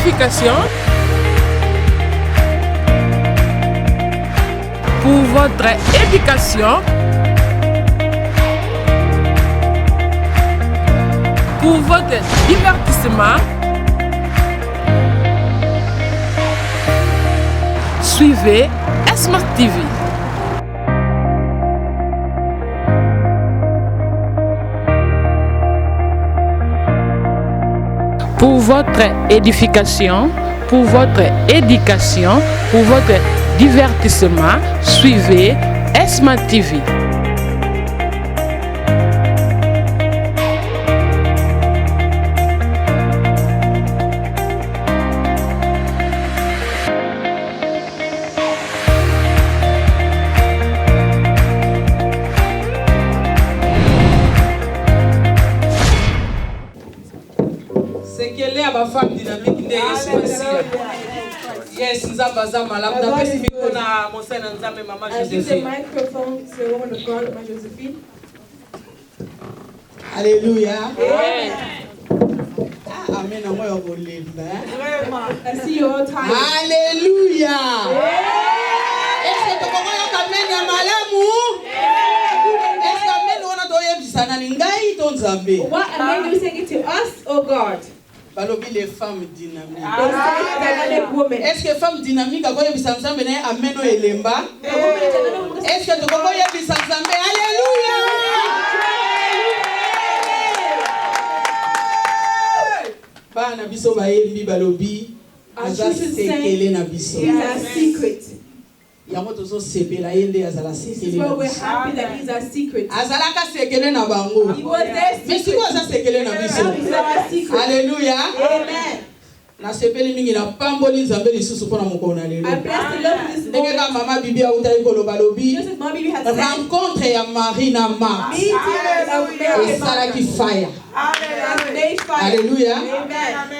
édification, pour votre éducation, pour votre divertissement. Suivez Smart TV. Pour votre édification, pour votre éducation, pour votre divertissement, suivez Smart TV. Femme dynamique yes, nous avons maman Joséphine. Alléluia. Amen. Alléluia. Est-ce que tu comprends qu'amen ya malamu? Est-ce que amen on a doye bisana ningai ton zambe? What amen you saying it to us, oh God? Balobi les femmes dynamiques. Est-ce que femme dynamique a quoi yebisa nzambe na ameno elemba? Est-ce que tu comprends yebisa nzambe? Alléluia! Bana biso bayembi balobi aza sekele na biso. Yango tozo sepela yende azala sekele. We're happy that he's our secret. Azala ka sekele na bango. Mais si quoi ça sekele na biso? Alléluia. Amen. Na sepeli mingi na pamboli nzambe lisusu pona mokona lelo. I bless the Lord this morning. Ndenge mama bibi auta ikolo balobi. Rencontre ya Marie na Marthe. Et Sarah qui fire. Alléluia.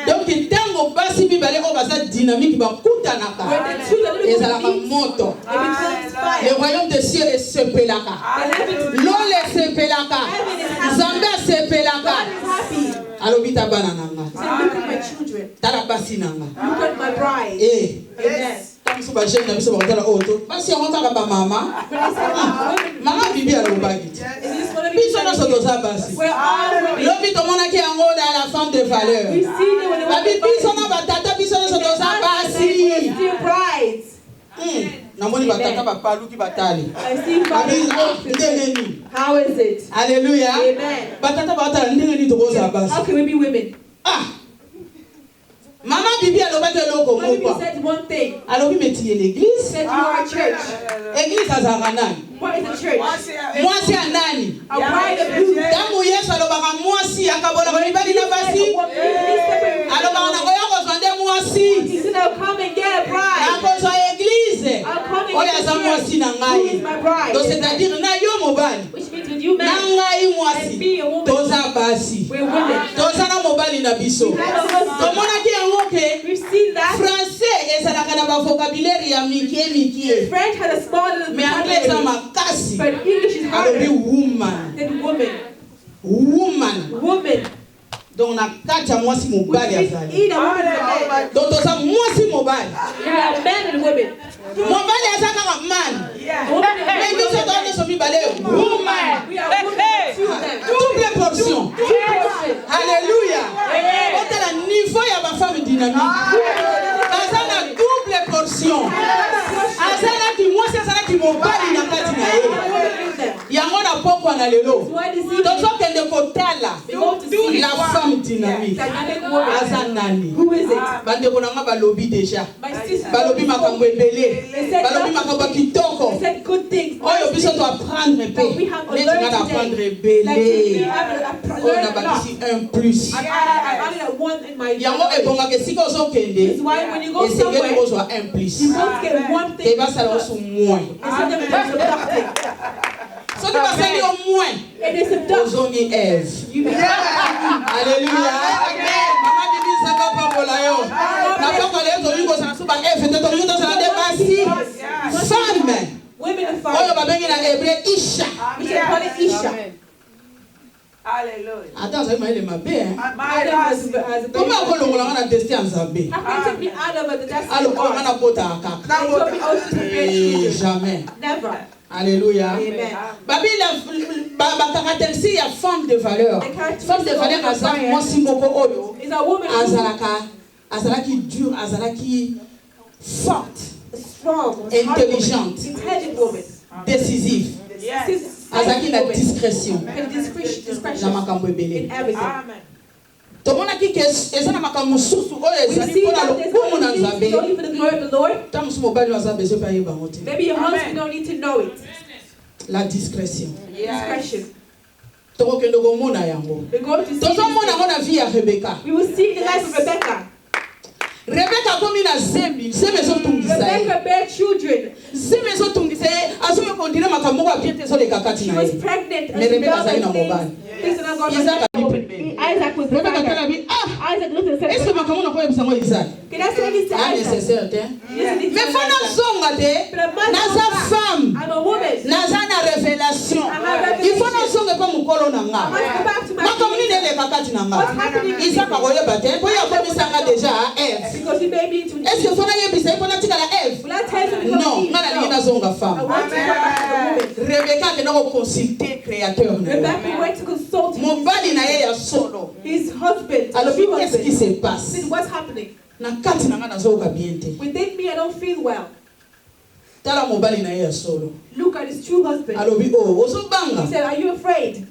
Donc tango basi bibale o basa dynamique ba kutanaka. Ezalaka moto. Le royaume des cieux est sepelaka. L'eau est sepelaka. Nzambe sepelaka. Alobi tabana nanga. Tala basi nanga. Look at my bride. Eh. Yes. Biso ba jeune na biso ba tala auto. Basi yango kaka ba mama. Mama bibi alobaki. Biso no sotoza basi. Lobi tomona ki yango dans la femme de valeur. Babi biso na batata biso no sotoza basi. Namoni batata ba paluki batali. How is it? Alléluia. Amen. Batata batala ndengeni tokoza basi. How can we be women? Mama bibi alobaki eloko moko. Said one thing. Alobi metiye l'église. Said you are a church. Église azaka nani? What is a church? Mwasi ya nani? A bride of who? Tangu Yesu alobaka mwasi akabola mibali na basi. Alobaka na koya kozwande mwasi. He said I'll come and get a bride. Akozwa église. I'll come and Oya get za a mwasi na Who is ngai. my bride? Donc c'est-à-dire na yo mobali. Which means with you men. Na ngai mwasi. And be a woman. Toza basi. We're women. Toza na mobali na biso. Tomona ki yango ke. We've seen that. Français ezalaka na ba vocabulaire ya mikie. French had a small little Mais anglais eza makasi. but English is harder Alobi woman. than woman. Woman. Woman. Donc na kati ya mwasi mobali azali. Either woman or man. Donc toza mwasi mobali. We are men and women. Mobali aza kaka man. Woman Mais and biso toza nyonso mibale woman. we are women. Children. Double portion. Alléluia. Otala niveau ya ba femme dynamique. Aza na double portion. Azala ki mwasi azala ki mobali na kati na ye. Yango na pokwa na lelo. Tozo kende kotala la femme dynamique. Aza nani? Who is it? Bande konanga balobi déjà. My sister. Balobi makambo ebele. Balobi makambo kitoko. They said good things. Oyo biso to apprendre pe. We have to Neti learn ngana apprendre today. ebele. Oyo na Learn a lot. bakisi 1 plus. I added a one in my Yango ebongaka esika ozokende. It's why when you go Esengeli somewhere, kozwa 1 plus. you won't get one thing. Ebasala oso moins. Instead of just subducting. Soki basali yo moins. It is subduction. Ozongi Eve. Alléluia. Mama bibi saka pambola yo. Na poko le tolingo sana suba Eve te tolingo sana de basi. Femme. Women are Oyo fire. babengi na hébreu Isha. We should call it Isha. Hallelujah. Attends, ça m'a mabe hein. My husband. has a baby. Comment on a destin en Zambé? How can you take me out of the destiny Alors, of on a God? bota à cap. They told me also to bear children. Jamais. Never. Alléluia. Amen. Babi la caractéristique ya femme de valeur. Femme de valeur azala moi si moko oyo. Is a woman who Azalaki dure, azalaki forte, is strong, intelligente, intelligent woman. décisive. Azalaki la discrétion. And discretion Na makambo in ebele. everything. Tomonaki ke eza na makambo susu oyo We ezali see mpona that there's lokumu na only things Nzambe. only for the glory of the Lord. Ta mosu mobali aza besoin pa yeba ngo te. Maybe your husband don't need to know it. La discrétion. Discretion. Tokokende komona yango. We're going to see. Tozomona ngo na vie ya Rebeka. We will see the life of Rebecca. Rebeka akomi na zembi ezotungisa ye. Rebecca bare children. Zembi ezotungisa ye azoyo kondire makambo moko apie te ezoleka kati She na was ye. pregnant Mais Rebecca and azali na mobali. things that are going Isaac on. ali Isaac was the Rebeka father. tala bi Isaac looked and est-ce que said, makambo na koyebisa ngo Isaac? can I say this to Ah Isaac? nécessaire te. Yes, it is Mais fana Isaac. zonga te. But I must Naza go back. femme. I'm a woman. Naza na révélation. I have Il faut revelation. na zonga pa mukolo na I nga. must go back to my Makambo ni creator. neleka kati na nga. What's happening in Isaac akoyeba te. Po yakomisanga déjà Ève. Because he made me into Est-ce que fana yebisa ye pona tikala Ève? Will I tell you to Non, become nga nalingi nazonga I femme. want to go back to the woman. Rebeka akenda koconsulte créateur na ye. Rebecca went to consult Mobali na ye ya solo. his husband. alobi True qu'est-ce qui husband. se passe? Said, what's happening? Na kati na nga nazoyoka bien te. Within me, I don't feel well. Tala mobali na ye ya solo. Look at his true husband. Alobi oh He ozobanga. said, are you afraid?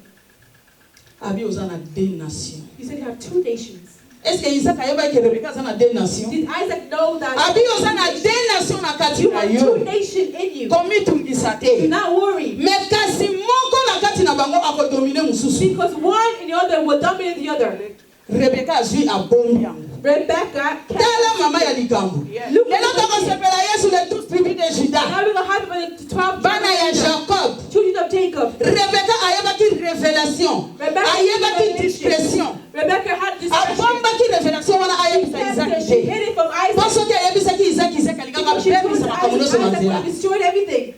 Abi oza na deux nations. He said, you have two nations. Est-ce que Isaac ayeba ke Rebeka aza na deux nations? Did Isaac know that Abi oza na deux nations na kati you na have yo. two nations in you? Komitungisa Do te. not worry. Mais kasi moko na kati na bango akodomine mosusu. Because one and the other will dominate the other. Rebeka azwi abombi yango. Rebecca Tala mama ya likambo. Look Lelo tokosepela Yesu le tous tribus de Juda. Now we're going to have the 12 Bana ya Jacob. children of Jacob. Rebeka ayebaki révélation. Rebecca Ayebaki discrétion. Rebecca had discretion. Abombaki révélation wana ayebisa Isaac She te. hid it from Isaac. Parce que ayebisaki Isaac alingaka Because she told bebisa makambo nyonso na Isaac nzela. would destroy everything.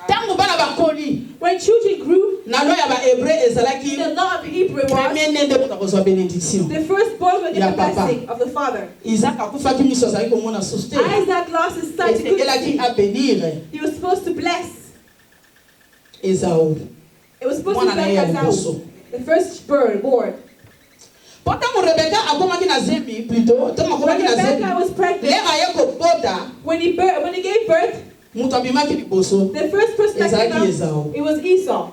Ntango bana bakoli When children grew, na lo ya bahébreu ezalaki the law of Hebrew was premier né nde moto akozwa bénédiction. the firstborn would get Ya the papa. blessing of the father. Isaac akufaki miso azalaki komona susu te. Isaac lost his sight. He couldn't Etekelaki see. abénir He was supposed to bless. Esau. It was supposed to Mwana na ye ya bless liboso. Esau. The firstborn born. Po ntango Rebeka akomaki na zembi plutôt ntango When akomaki na Rebecca zembi was pregnant, lere aye kobota when he gave birth, moto abimaki liboso the first person that ezalaki came Esau. out, it was Esau.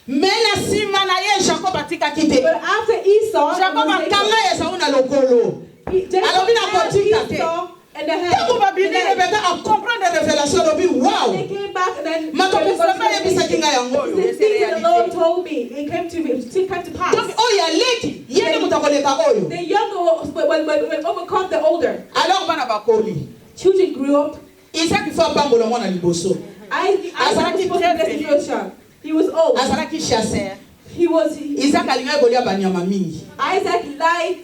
me na nsima na ye Jacob atikaki te. But after Esau, it Jacob was akanga Esau na lokolo. Jacob alobi na had kotika te. Esau and the head. Ntango babimi the leg. Rebeka akomprendre révélation alobi wow. They came back and then makambo vraiment ayebisaki ngai yango oyo. the things that the Lord told me, it came to pass. Donc oyo aleki ye nde moto akoleka oyo. The younger will overcome the older. Alors bana bakoli Children grew up. Isaac ifo apambola mwana liboso. Isaac was supposed to bless his first child. He was old. azalaki chasseur. Isaac Isaac alingaki kolia banyama mingi.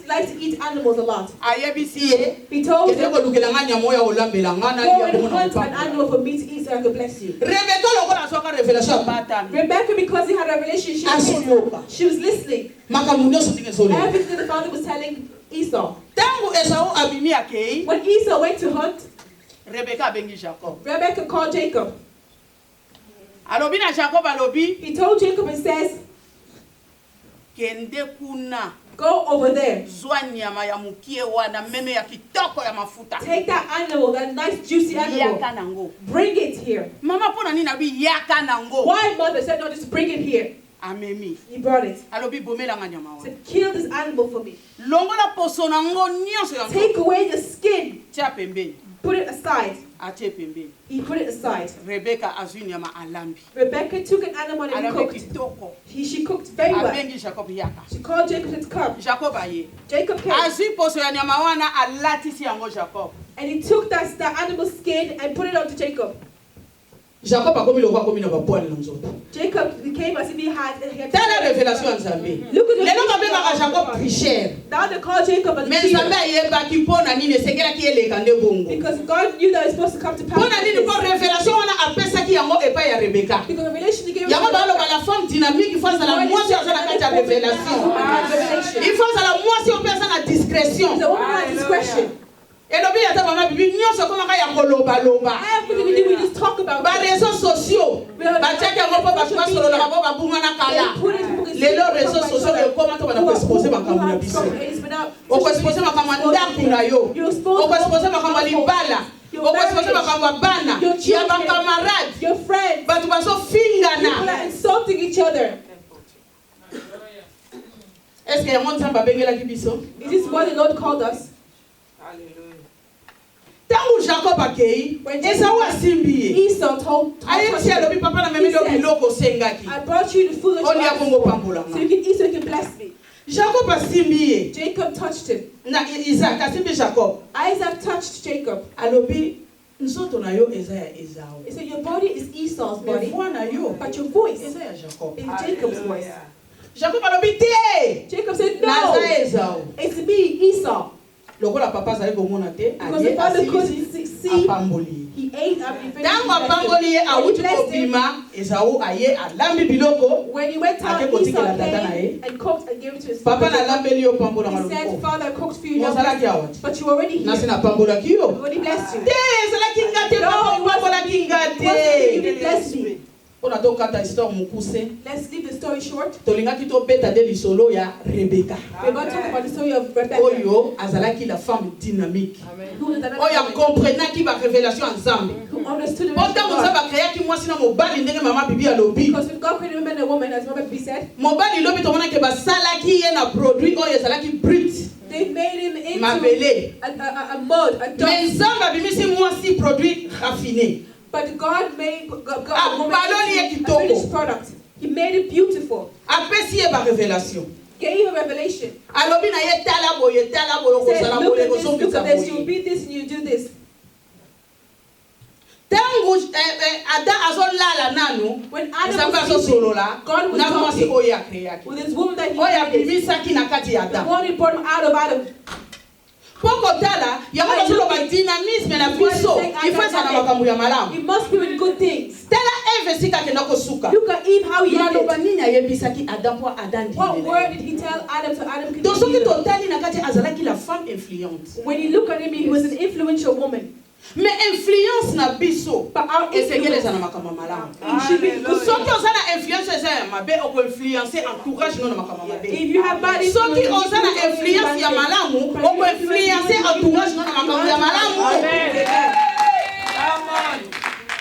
liked to eat animals a lot. ayebisi ye He told kende him, kolukela nga nyama oyo akolambela nga go nalia and bongo na hunt an kopambola. animal for me to eat so I can bless you. Rebeka lokola azwaka révélation abatami Rebecca, because he had a relationship with him, asoyoka she was listening. makambo nyonso ndenge ezolela. Everything the father was telling Esau. Ntango Esau abimi akei When Esau went to hunt, Rebeka abengi Jacob. Rebecca called Jacob. alobi na Jacob alobi He told Jacob and says, kende kuna go over there. zwa nyama ya mukie wana meme ya kitoko ya mafuta Take that animal, that nice juicy animal. yaka nango. Bring it here. Mama pona nini abi yaka nango. Why mother said, no, just bring it here. amemi He brought it. alobi bomelanga nyama wana. Said, kill this animal for me. longola poso nango nyonso ya Take away the skin. tia pembeni Put it aside. atie pembeni. He put it aside. Rebeka azwi nyama alambi Rebecca took an animal and alambi cooked. kitoko She cooked very well. abengi Jacob yaka. She called Jacob to come. Jacob aye Jacob came. azwi poso ya nyama wana alatisi yango Jacob. And he took that animal skin and put it onto Jacob. Jacob a commis le roi comme il n'a pas poil dans l'autre. Jacob became as if he had Telle la révélation en Zambie. Look at the Les gens appellent Jacob tricheur. Now they call Jacob a Mais cheater. Zambie est pas qui pone ani ne c'est qui est les candés bongo. Because God knew that it's supposed to come to pass. Pone ani ne pas révélation on a appelé ça qui yango et pas ya Rebecca. Because the relation he gave Yango ba la femme dynamique il faut ça la moi sur la carte de révélation. Il faut ça la moi sur personne à discrétion. It's a woman at discretion. Et le bien attends maman bibi nyonso comment ka ya koloba loba. Everything we do, we just talk about Ba réseaux sociaux. Ba check yango pa ba kwa solo la ba bunga na kala. Les réseaux sociaux comment to ba na exposer makambo na biso. On peut exposer makambo ndaku na yo. On peut exposer makambo libala. On peut exposer makambo bana. Ya ba camarade. Your friends. Ba tu ba so fingana. People are insulting each other. Est-ce que yango nzamba bengela ki biso? Is this what the Lord called us? Tangu Jacob akei, Esau asimbiye. Esau told Aye si alobi papa na memi lo biloko sengaki. I brought you the foolish Oli abongo ones pambola. so you can eat, so you can bless me. Jacob asimbiye. Jacob touched him. Na Isaac asimbi Jacob. Isaac touched Jacob. Alobi nsoto na yo eza ya Esau. He said, your body is Esau's body, Voix na yo. but your voice Eza ya Jacob. is Jacob's voice. Jacob alobi te. Jacob said, Na no, za Esau. it's me, Esau. Lokola papa zali komona te. Because the father couldn't see, Apamboli. he ate and he finished. Tango apamboli ye awuti kopima Esau aye alambi biloko. When he went out, Ake kotikela Esau tata na came ye. and cooked and gave it to his Papa father. na lambeli yo pambola He said, maloko. Father, I cooked for you, Mozalaki awati. but you already here. Nasi na pambola kiyo. I've already blessed you. Te ezalaki ngate papa pambola kingate. You did bless me. Pona tokata histoire mokuse. Let's leave the story short. Tolingaki tobeta de lisolo ya Rebecca. We're going to talk about the story of Rebecca. Oyo azalaki la femme dynamique. Who was another Oyo woman comprenaki ba révélation ensemble. who understood the Pota revelation of moza God. ba créaki mwasi na mobali ndenge mama bibi alobi. Because when God created a man and a woman, as Mama B said, Mobali lobi tomona ke basalaki ye na produit oyo ezalaki brut. they made him into Mabele. a mud, a dust. Mais nzamba bimisi mwasi produit raffiné. But God made God Ah, a woman baloli ye into a kitoko. finished product. He made it beautiful. Apesi ye ba révélation. Gave a revelation. Alobi na ye tala boye Said, kozala look boye at this, look kozongisa at this. You boye. read this and you do this. Tango Adam azolala nanu. When Adam Nzambe was sleeping, azosolola. God was Na mwasi talking oyo akreaki. with this woman that he Oyo created. abimisaki na kati ya The Adam. one who brought him out of Adam. Poko tala yango bazoloba dynamisme na biso. Ifo ezala makambo ya malamu. It must be with good things. Tala Eve sika akenda kosuka. Look at Eve, how he Maloba ended. nini ayebisaki Adam po Adam What ndimela. word did he tell Adam so Adam could Donc soki be healed? totali na kati azalaki la femme influente. When you look at him, he was an influential woman. Mais influence na biso. But our Esegeleza influence, na makambo malamu. it should be good. Soki oza na influence eza ya mabe oko influencer entourage no na makambo mabe. If you have bad influence, Soki oza na influence ya malamu oko influencer entourage no na makambo ya malamu.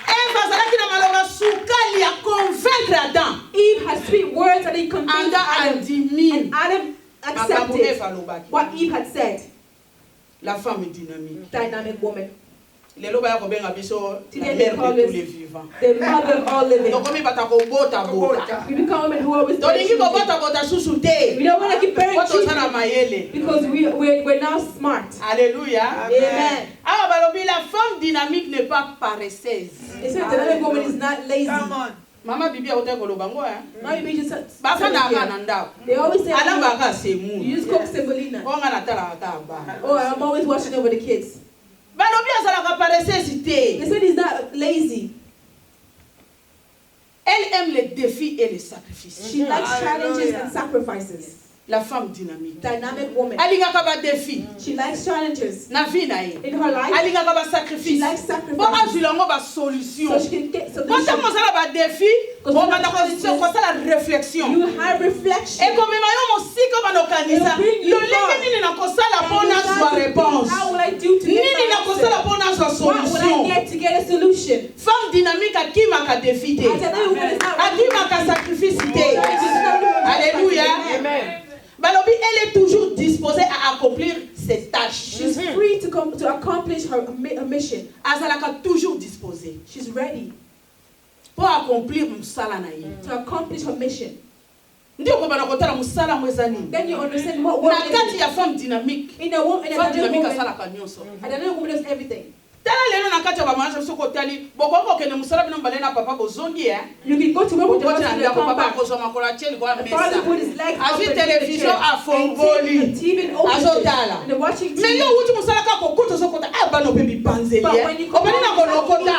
Eve azalaki na maloba sukali ya convaincre Adam. Eve had sweet words that he convinced Anda Adam. andimi. And Adam Makambo Eve accepted alobaki. what Eve had said. La femme dynamique. Dynamic woman. Lelo baya kobenga biso la Today mère they de call tous us les vivants. the mother of all living. Donc komi bata kobota bota. We become women who always Tolingi kobota bota susu te. we don't want to keep very Poto cheap sana mayele. because we're now smart. Alléluia. Amen. Ah balobi la femme dynamique n'est pas paresseuse. It says the dynamic woman is not lazy. Mama bibi akote koloba ngo ya. Now you just Bafana kana ndako. they always say Alamba ka you semu. use Coke semolina. Onga natala ka ba. Oh, I'm always watching over the kids. Balobi azala ka paresseuse They te. said he's not lazy. Elle aime les défis et les sacrifices. She likes challenges and sacrifices. La femme dynamique. Dynamic woman. Alingaka ba défi She likes challenges na vie na ye. in her life. Alingaka ba She sacrifice. likes Po sacrifices azulango ba solution. so she can get Quand solutions. on a ba défi, on va la réflexion. You have reflection. Et comme yo mosika banokanisa, lo lenge nini na kosala pona swa réponse. How will I do to get Nini na my kosala answer? pona swa What will I solution. get to get a solution? Femme dynamique akima ka défi te. I said, no, woman is not Akima ka sacrifice te. Alléluia. Amen. Balobi, elle est toujours disposée à accomplir ses tâches. She's free to come to accomplish her mission. Azalaka toujours disposée She's ready pour accomplir musala na ye. to accomplish her mission. Ndio kwa bana kotala musala mweza nini. Then you understand what Na kati is ya femme dynamique. in a woman. In a Femme dynamic dynamique woman, asalaka nyonso. a dynamic woman does everything. Tala lelo na kati ya bamanja biso kotali bokoko kene musala bino balena papa bozongi You can go to work with your husband and come papa back. kozo makolo cheli kwa The father put his mesa legs up azi and take the television chair. afongoli And TV opens azotala and they're watching me TV. yo wuti musala ka kokoto sokota abano pe bipanzeli But when you come obani na home, kolokota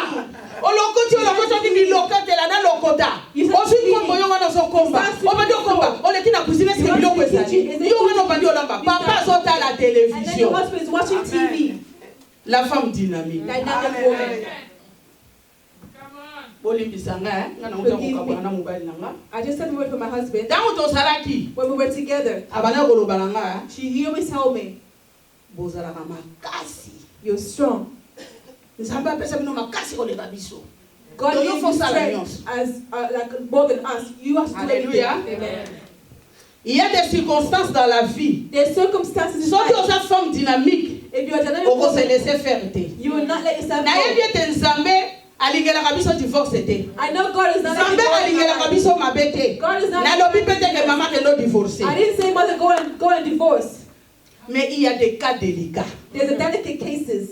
olokoti di bilokotela na lokota You start osi cleaning. kombo yo wana sokomba You start obandi sweeping okomba the oleki na cuisine You se want biloko to the kitchen. ezali Is it yo wana cooking? obandi olamba You papa start- azotala And then your television husband is watching TV. la femme dynamique Dynamic woman. bolimbisanga nga na muta kokabwana na mobali nanga I just said a word for my husband. ntango tozalaki When we were together, abana koloba na nga he always told me, bozalaka makasi you're strong. nzambe apesa bino makasi koleka biso God Don't gave you you force our strength alliance. as like more than us. You have to do everything. Hallelujah. Amen. il y a des circonstances dans la vie There's circumstances in soki life. oza femme dynamique If you're a dynamic okose woman, laisser faire te you will not let yourself nayebi go. ete nzambe alingelaka biso divorce te I know God is not nzambe alingelaka letting biso mabe te God is not nalobi mpe te ke mama kendo divorce I didn't say mother go and divorce. mais il y a des cas délicats There's a delicate cases.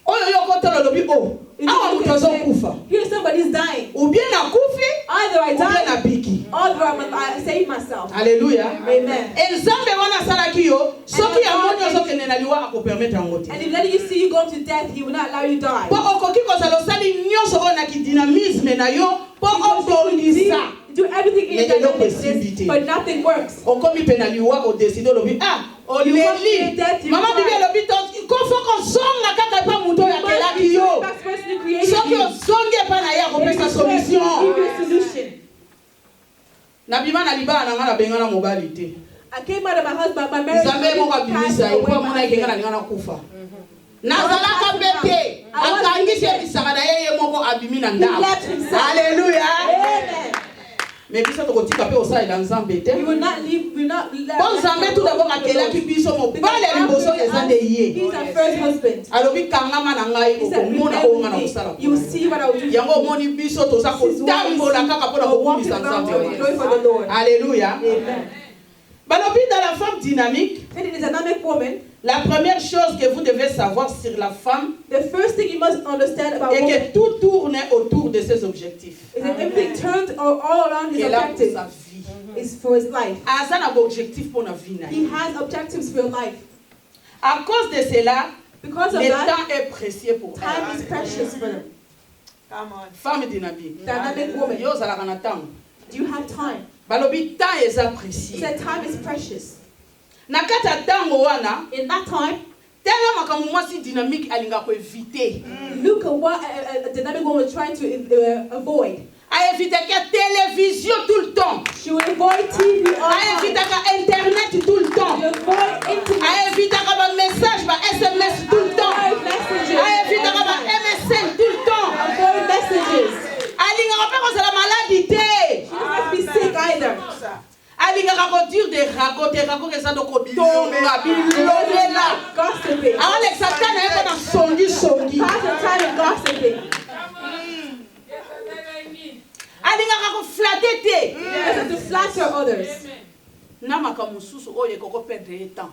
oyo yo kotala olobi o awa moto azokufa Here somebody's dying. ou bien nakufi Either I ou bien die, nabiki or I save myself. Alléluia. Amen. Et nzambe wana asalaki yo soki yamoni ozokende na liwa akopermettre yango te And if letting you see you go to death, He will not allow you to die. mpo okoki kozala osali nyonso oyo na kidynamisme na yo mpo obongisa Do everything in Mais your eloko dynamic, esimbi but nothing works. okomi mpe na liwa odeside olobi oleli mama bibi elobi kofo kozonga kaka epa moto oyo akelaki yo That's the person who created soki you. ozongi epa na ye akopesa solution Give you a solution. nabima na libala na nga nabengana mobali te I came out of my husband, my marriage. nzambe moko passed abimisa ye mpo away my amona ekenga na husband. linga na kufa nazalaka mpe te akangisi ebisaka na ye moko abimi na He ndako left himself. alleluya Amen. mais biso tokotika mpe osalela nzambe te We will not leave. We will not let. mpo nzambe tout d'abord akelaki biso mobali ya liboso eza nde ye He's our first husband. alobi kangama na ngai He said, okomona "Remember oyo nga na me. kosala You will see what I will do." yango omoni biso toza kotambola kaka mpona kokumisa nzambe Glory for the Lord. alleluya Amen. balobi dans la femme dynamique And in a dynamic woman, la première chose que vous devez savoir sur la femme the first thing you must understand about est woman que tout tourne autour de ses objectifs. is that everything turns all around his Et là pour objective. sa vie. Is for his life. Aza na objectif pour la vie na He ye. has objectives for your life. À cause de cela, Because of le that, temps est précieux pour time elle. is precious for them. Femme dynamique. Dynamic woman. Yo ozalaka na temps. Do you have time? Balobi temps eza He précieux. said time is precious. Na kati ya ntango wana, In that time, tellement makambo mwasi dynamique alingaka koevite. look at what a dynamic woman was trying to avoid. Aevitaka télévision tout le temps. She would avoid TV all the time. Aevitaka internet tout le temps. She would avoid internet. Aevitaka ba message ba SMS tout le temps. Avoid messages. Aevitaka ba MSN tout le temps. Avoid messages. Alingaka mpe kozala maladi te. She doesn't have to be sick either. Alingaka kodire de raconte raconte eza do kotonga bilolela. Gossiping. Alekisa ta na ye mpo na songisongi. Pass the time in gossiping. Alingaka koflate te. She doesn't have to flatter others. Na makambo mosusu oyo ekoko perdre ye temps.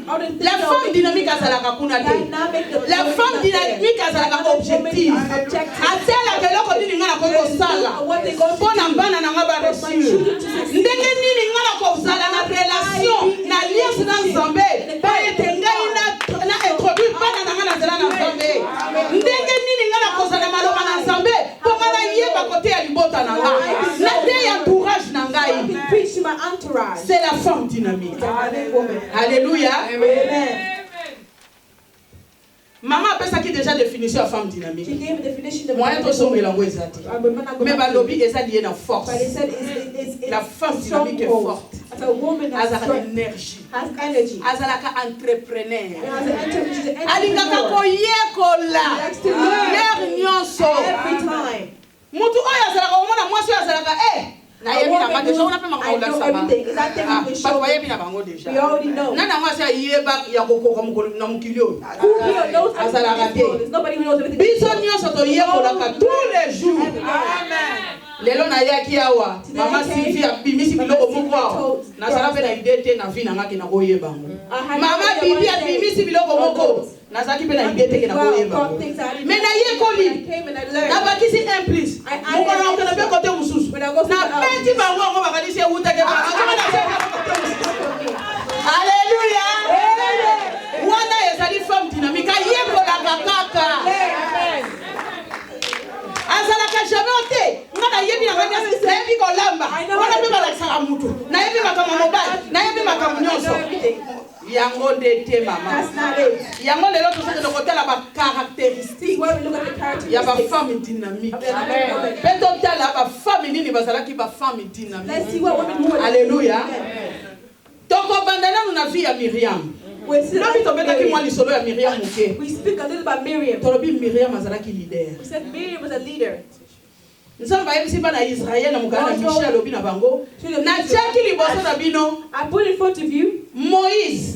All the things La that femme make dynamique you azalaka kuna te. dynamic, the La woman femme is dynamique there. azalaka Dynamic objectif. woman is objective. Asalaka eloko nini nga na koki kosala mpo na bana na nga bareusir. Ndenge nini nga na kozala na relation na alliance na nzambe mpo ete ngai na introduire bana na nga na nzela na nzambe. Ndenge nini nga na kozala maloba na nzambe mpo nga nayeba kote ya libota na nga na te ya entourage na I ngai. can preach to my entourage. C'est la femme dynamique. Dynamic woman. Alléluia. Amen. Maman apesaki déjà définition ya femme She dynamique. gave a definition of Moyen tosongela yango eza te. Mais balobi eza lié na force. But it said it's La femme strong dynamique est hold. forte. As a woman has Azalaka strength, énergie. has energy. Azalaka entrepreneur. And as an she's an Alingaka entrepreneur. koyekola. Likes to learn Lere nyonso. every time. Mutu oyo azalaka omona mwasi oyo azalaka nayebi na bango déjà ona pe I know everything. Is that thing we bato show? bayebi na bango déjà. We already know. Nani mwasi ayeba ya kokoka na mokili oyo. Who here knows Azalaka everything? te. There's nobody who knows everything. Biso nyonso toyekolaka tous les jours. Amen. Lelo na yaki awa mama Sylvie abimisi biloko moko awa nazala pe na idée te na vie na ngaki na koyeba mama Bibi abimisi biloko moko nazaki pe na idée te na koyeba mais na yekoli na bakisi implice mokona okena pe kote mususu na peti bango ngo bakalisi euta ke Alléluia wana ezali femme dynamique ayekolaka kaka azalaka jamais te ngana yebi na ngana sebi ko lamba wana pe bala sala mutu na yebi makambo mobile na yebi makambo nyonso yango ndete mama yango lelo tosaka de kotala ba caractéristiques ya ba femme dynamique pe totala ba femme nini bazalaki ba femme dynamique Alléluia toko bandana na vie ya Miriam. We speak a little about Miriam. Miriam leader. We said Miriam was a leader. I put in front of you Moses,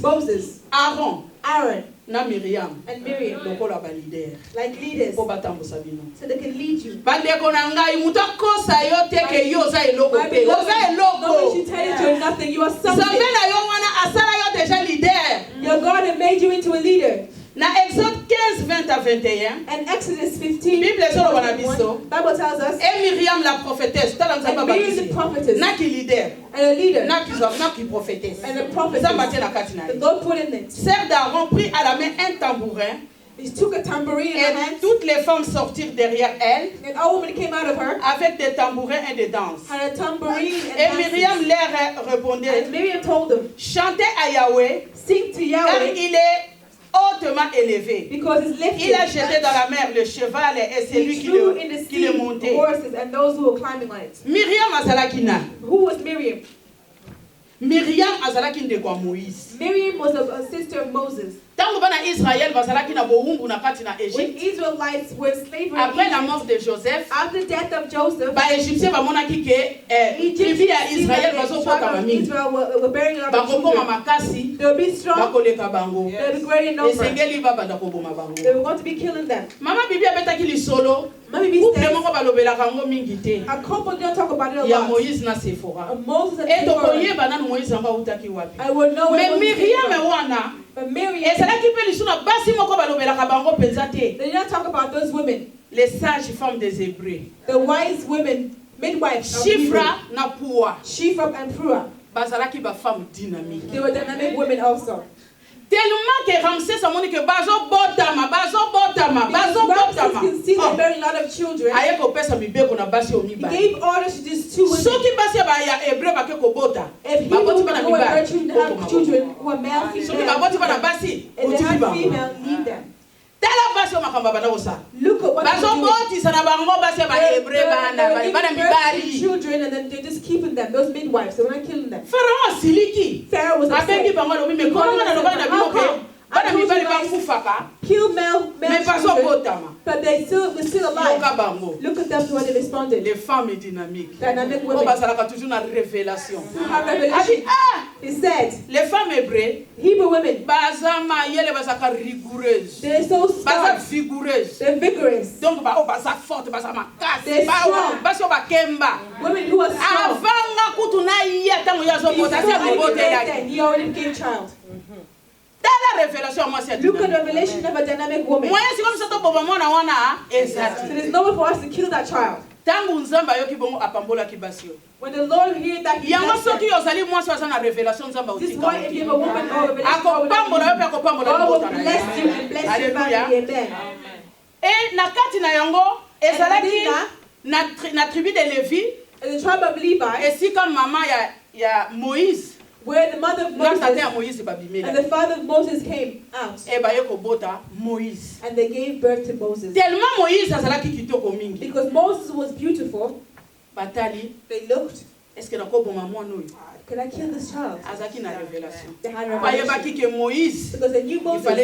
Aaron, na Miriam, and Miriam, like leaders, so they can lead you. Nobody should tell you to do nothing. You are something. Your God had made you into a leader. Na Exode 15, 20 à 21. And Exodus 15. Bible tells us. Et Miriam la prophétesse. And Miriam the prophetess. Na qui leader. And a leader. Na qui prophétesse. And a prophetess. The Lord put in it. Sœur d'Aaron prit à la main un tambourin. He took a tambourine in her hand. Et toutes les femmes sortirent derrière elle. And all women came out of her. Avec des tambourins et des danses. And a tambourine and et Miriam leur répondait. And Miriam told them. Chantez à Yahweh. Sing to Yahweh. Car il est hautement élevé. Because it's lifted. Il a jeté dans la mer le cheval et celui qui le montait. Horses and those who were climbing on it. Miriam azalakina. Who was Miriam? Miriam azalaki ndeko Moïse. Miriam was a sister of Moses. Tango bana Israël bazalaki na boumbu na kati na Égypte. When Israelites were slavery. Après la mort de Joseph. After the death of Joseph. Ba Égyptien ba monaki ke tribu ya Israël bazokota mingi. Israel were bearing a lot of children. Bakokoma makasi. They would be strong. Bakoleka bango. They would be great in number. Esengeli ba banda koboma bango. They were going to be killing them. Mama Bibi abetaki lisolo. A couple don't talk about it a lot. Moïse na Sephora. Moses and Sephora. I will know where Miriam. But Miriam. They did not talk about those women. Les sages femmes des Hébreux. The wise women, midwives. Shifra na Pua. Shifra and Pua. Bazalaki ba femme dynamique. They were dynamic women also. Tellement que Ramsès a montré que bazo botama. Can see they bearing a lot of children. He gave orders to these two women. If he would go and bear children, have children who are male, female, and they had female, leave them. Look at what they're doing. Children and then they're just keeping them. Those midwives, they weren't killing them. Pharaoh was upset. Kill male children, but they were still alive. Look at them when they responded. Les femmes dynamiques. Dynamic women. Toujours une révélation. He said, les femmes hébreues, Hebrew women, rigoureuses. They're so strong. Vigoureuses. They're vigorous. Donc, forte, they're strong. Women who are strong. He already gave child. Look at the revelation of a dynamic woman. So there's no way for us to kill that child. When the Lord heard that, He blessed them. This is why if you have a woman or a revelation, God will bless you and bless your family. Amen. Et na kati na yango ezalaki na tribu de Lévi, the tribe of Levi, et si comme maman ya Moïse, where the mother of Moses and the father of Moses came out, and they gave birth to Moses. Because Moses was beautiful, they looked. Can I kill this child? They had a revelation. Because they knew Moses was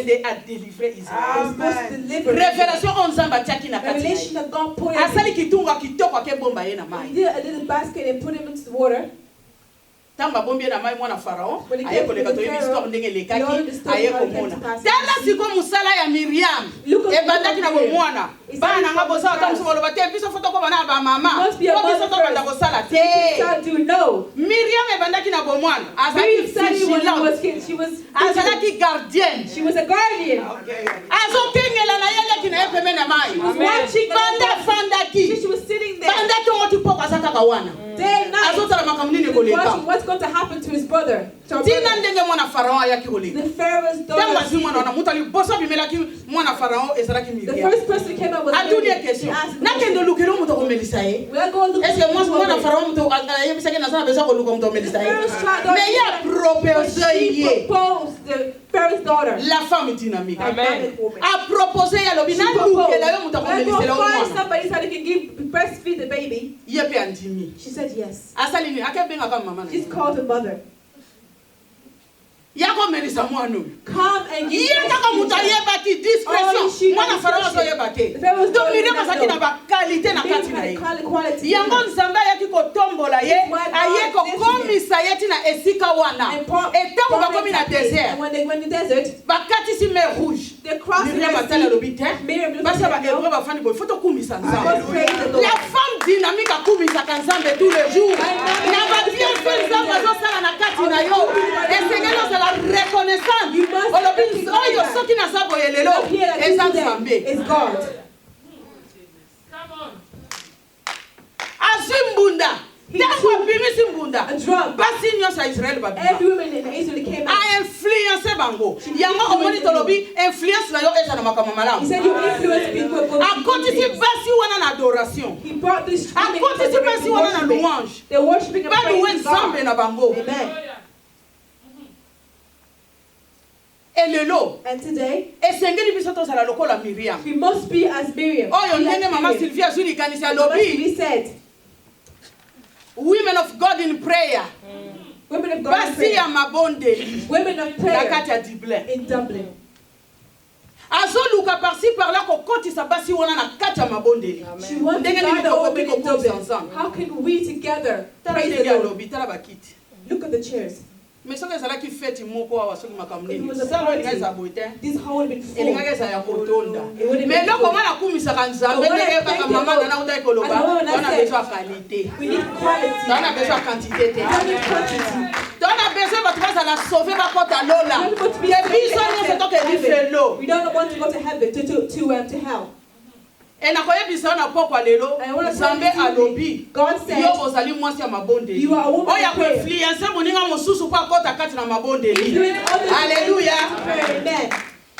supposed to deliver. Revelation that God put in. He did a little basket and put him into the water. Tamba bombi na mai mwana Pharaon, When it aye came to koleka the to Pharaoh, histoire ndenge he lekaki, understood aye how it came komona. to pass. Tala siko musala ya Miriam. Look at Ebandaki na Miriam. bomwana. It's Bana like nga bosa from ata the muso boloba te biso foto ko bana ba mama. Must be a Ko biso mother to banda first. kosala te. Child do know. Miriam ebandaki na bomwana. Miriam Azaki studied when she was vigilante. kid. Azalaki gardienne. She was a guardian. Azokengela na yele kina epeme na mai. Watching Banda the fandaki. she was sitting there Banda tongo tipoko azaka wana. day and night, Azotala makamuni ne watching koleka. what's going to happen to his brother. To her Tina brother. ndenge mwana Pharaon ayaki koleka. The Pharaoh's Tamba daughter. zi mwana wana mutali bosa bimelaki mwana Pharaon ezalaki The Miriam. first person who came up was Atuni Miriam. question. She asked Na the kendo question. lukelo muto komelisa ye. We are going to look Est-ce que moi mwana at Pharaon muto ayebisaki na sana besoin koluka muto komelisa ye. Pharaoh's child. Mais ya propose She ye. proposed the Pharaoh's daughter. La femme dynamique. A dynamic woman. A proposé ya lobi She na proposed. lukela yo muto Let's komelisa go yo find mwana. somebody so they can breastfeed the baby. Ye pe andimi. She said yes. Asali ni akebenga kama mama. She's called her mother. Yako melisa mwana. Come and Ye kaka muto ayebaki All she discretion. Mwana knows Pharaon is so yebake. The Pharaoh's To daughter Miriam did not azaki na know. ba qualité na Miriam kati na had ye. quality. Yango nzambe ayaki kotombola ye aye kokomisa ye tina esika wana etango bakomi na And désert when they went in the desert, bakatisi mer rouge they crossed the Miriam Red atala Sea. lobi te Miriam looked basi at ya them, bahébreu bafandi boye foto kumisa Let's nzambe praise the Lord. la femme dynamique akumisaka nzambe tous les jours na babienfe nzambe azosala na kati na yo esengeli ozala reconnaissante olobi oyo soki naza boye lelo Here like eza this today nzambe is God. azwi mbunda ntango abimisi mbunda A drum. basi nyonso ya israele babima Every woman in Israel came out. ainfluence bango yango omoni tolobi influence na yo eza na makambo He malamu said you influence people. Go akotisi basi wana na adoration He brought this women akotisi basi wana na louange They're worshiping and baluwe praising nzambe God. na bango Amen. elelo And today, esengeli biso tozala lokola Miriam we must be as Miriam. oyo Be like ndenge mama Miriam. Sylvie azwi likanisi Mama alobi Sylvie said, women of God in prayer women of God in basi prayer. ya mabondeli Women of na prayer kati ya Dublin in Dublin. azoluka parci par-là kokotisa basi wana na kati ya mabondeli She wants to ndenge nini find a tokoki woman in kokomisa Dublin. nzambe How can we together tala praise ndenge the Lord? alobi tala bakiti Look at the chairs. mais soki ezalaki feti moko awa soki makambo If it nini was a salo party, elinga eza boye te this hall would have been full. elingaki eza ya kotonda It wouldn't mais be eloko full. wana akumisaka nzambe So when ndenge I kaka thank mama the nana Lord, utaki koloba and the woman tona said, besoin ya qualité We need quality. tona besoin ya quantité te We need quantity. tona besoin bato bazala sauve bakota lola We want to be ke saved biso and nyonso heaven. tokeli felo We don't want to go to heaven, to hell. e nakoyebisa yo na pokwa lelo I wanna nzambe tell you alobi God said, yo ozali mwasi ya mabondeli You are a woman oyo of prayer. akoinfluence moninga mosusu mpo akota kati na mabondeli Influence others. Alléluia. Amen.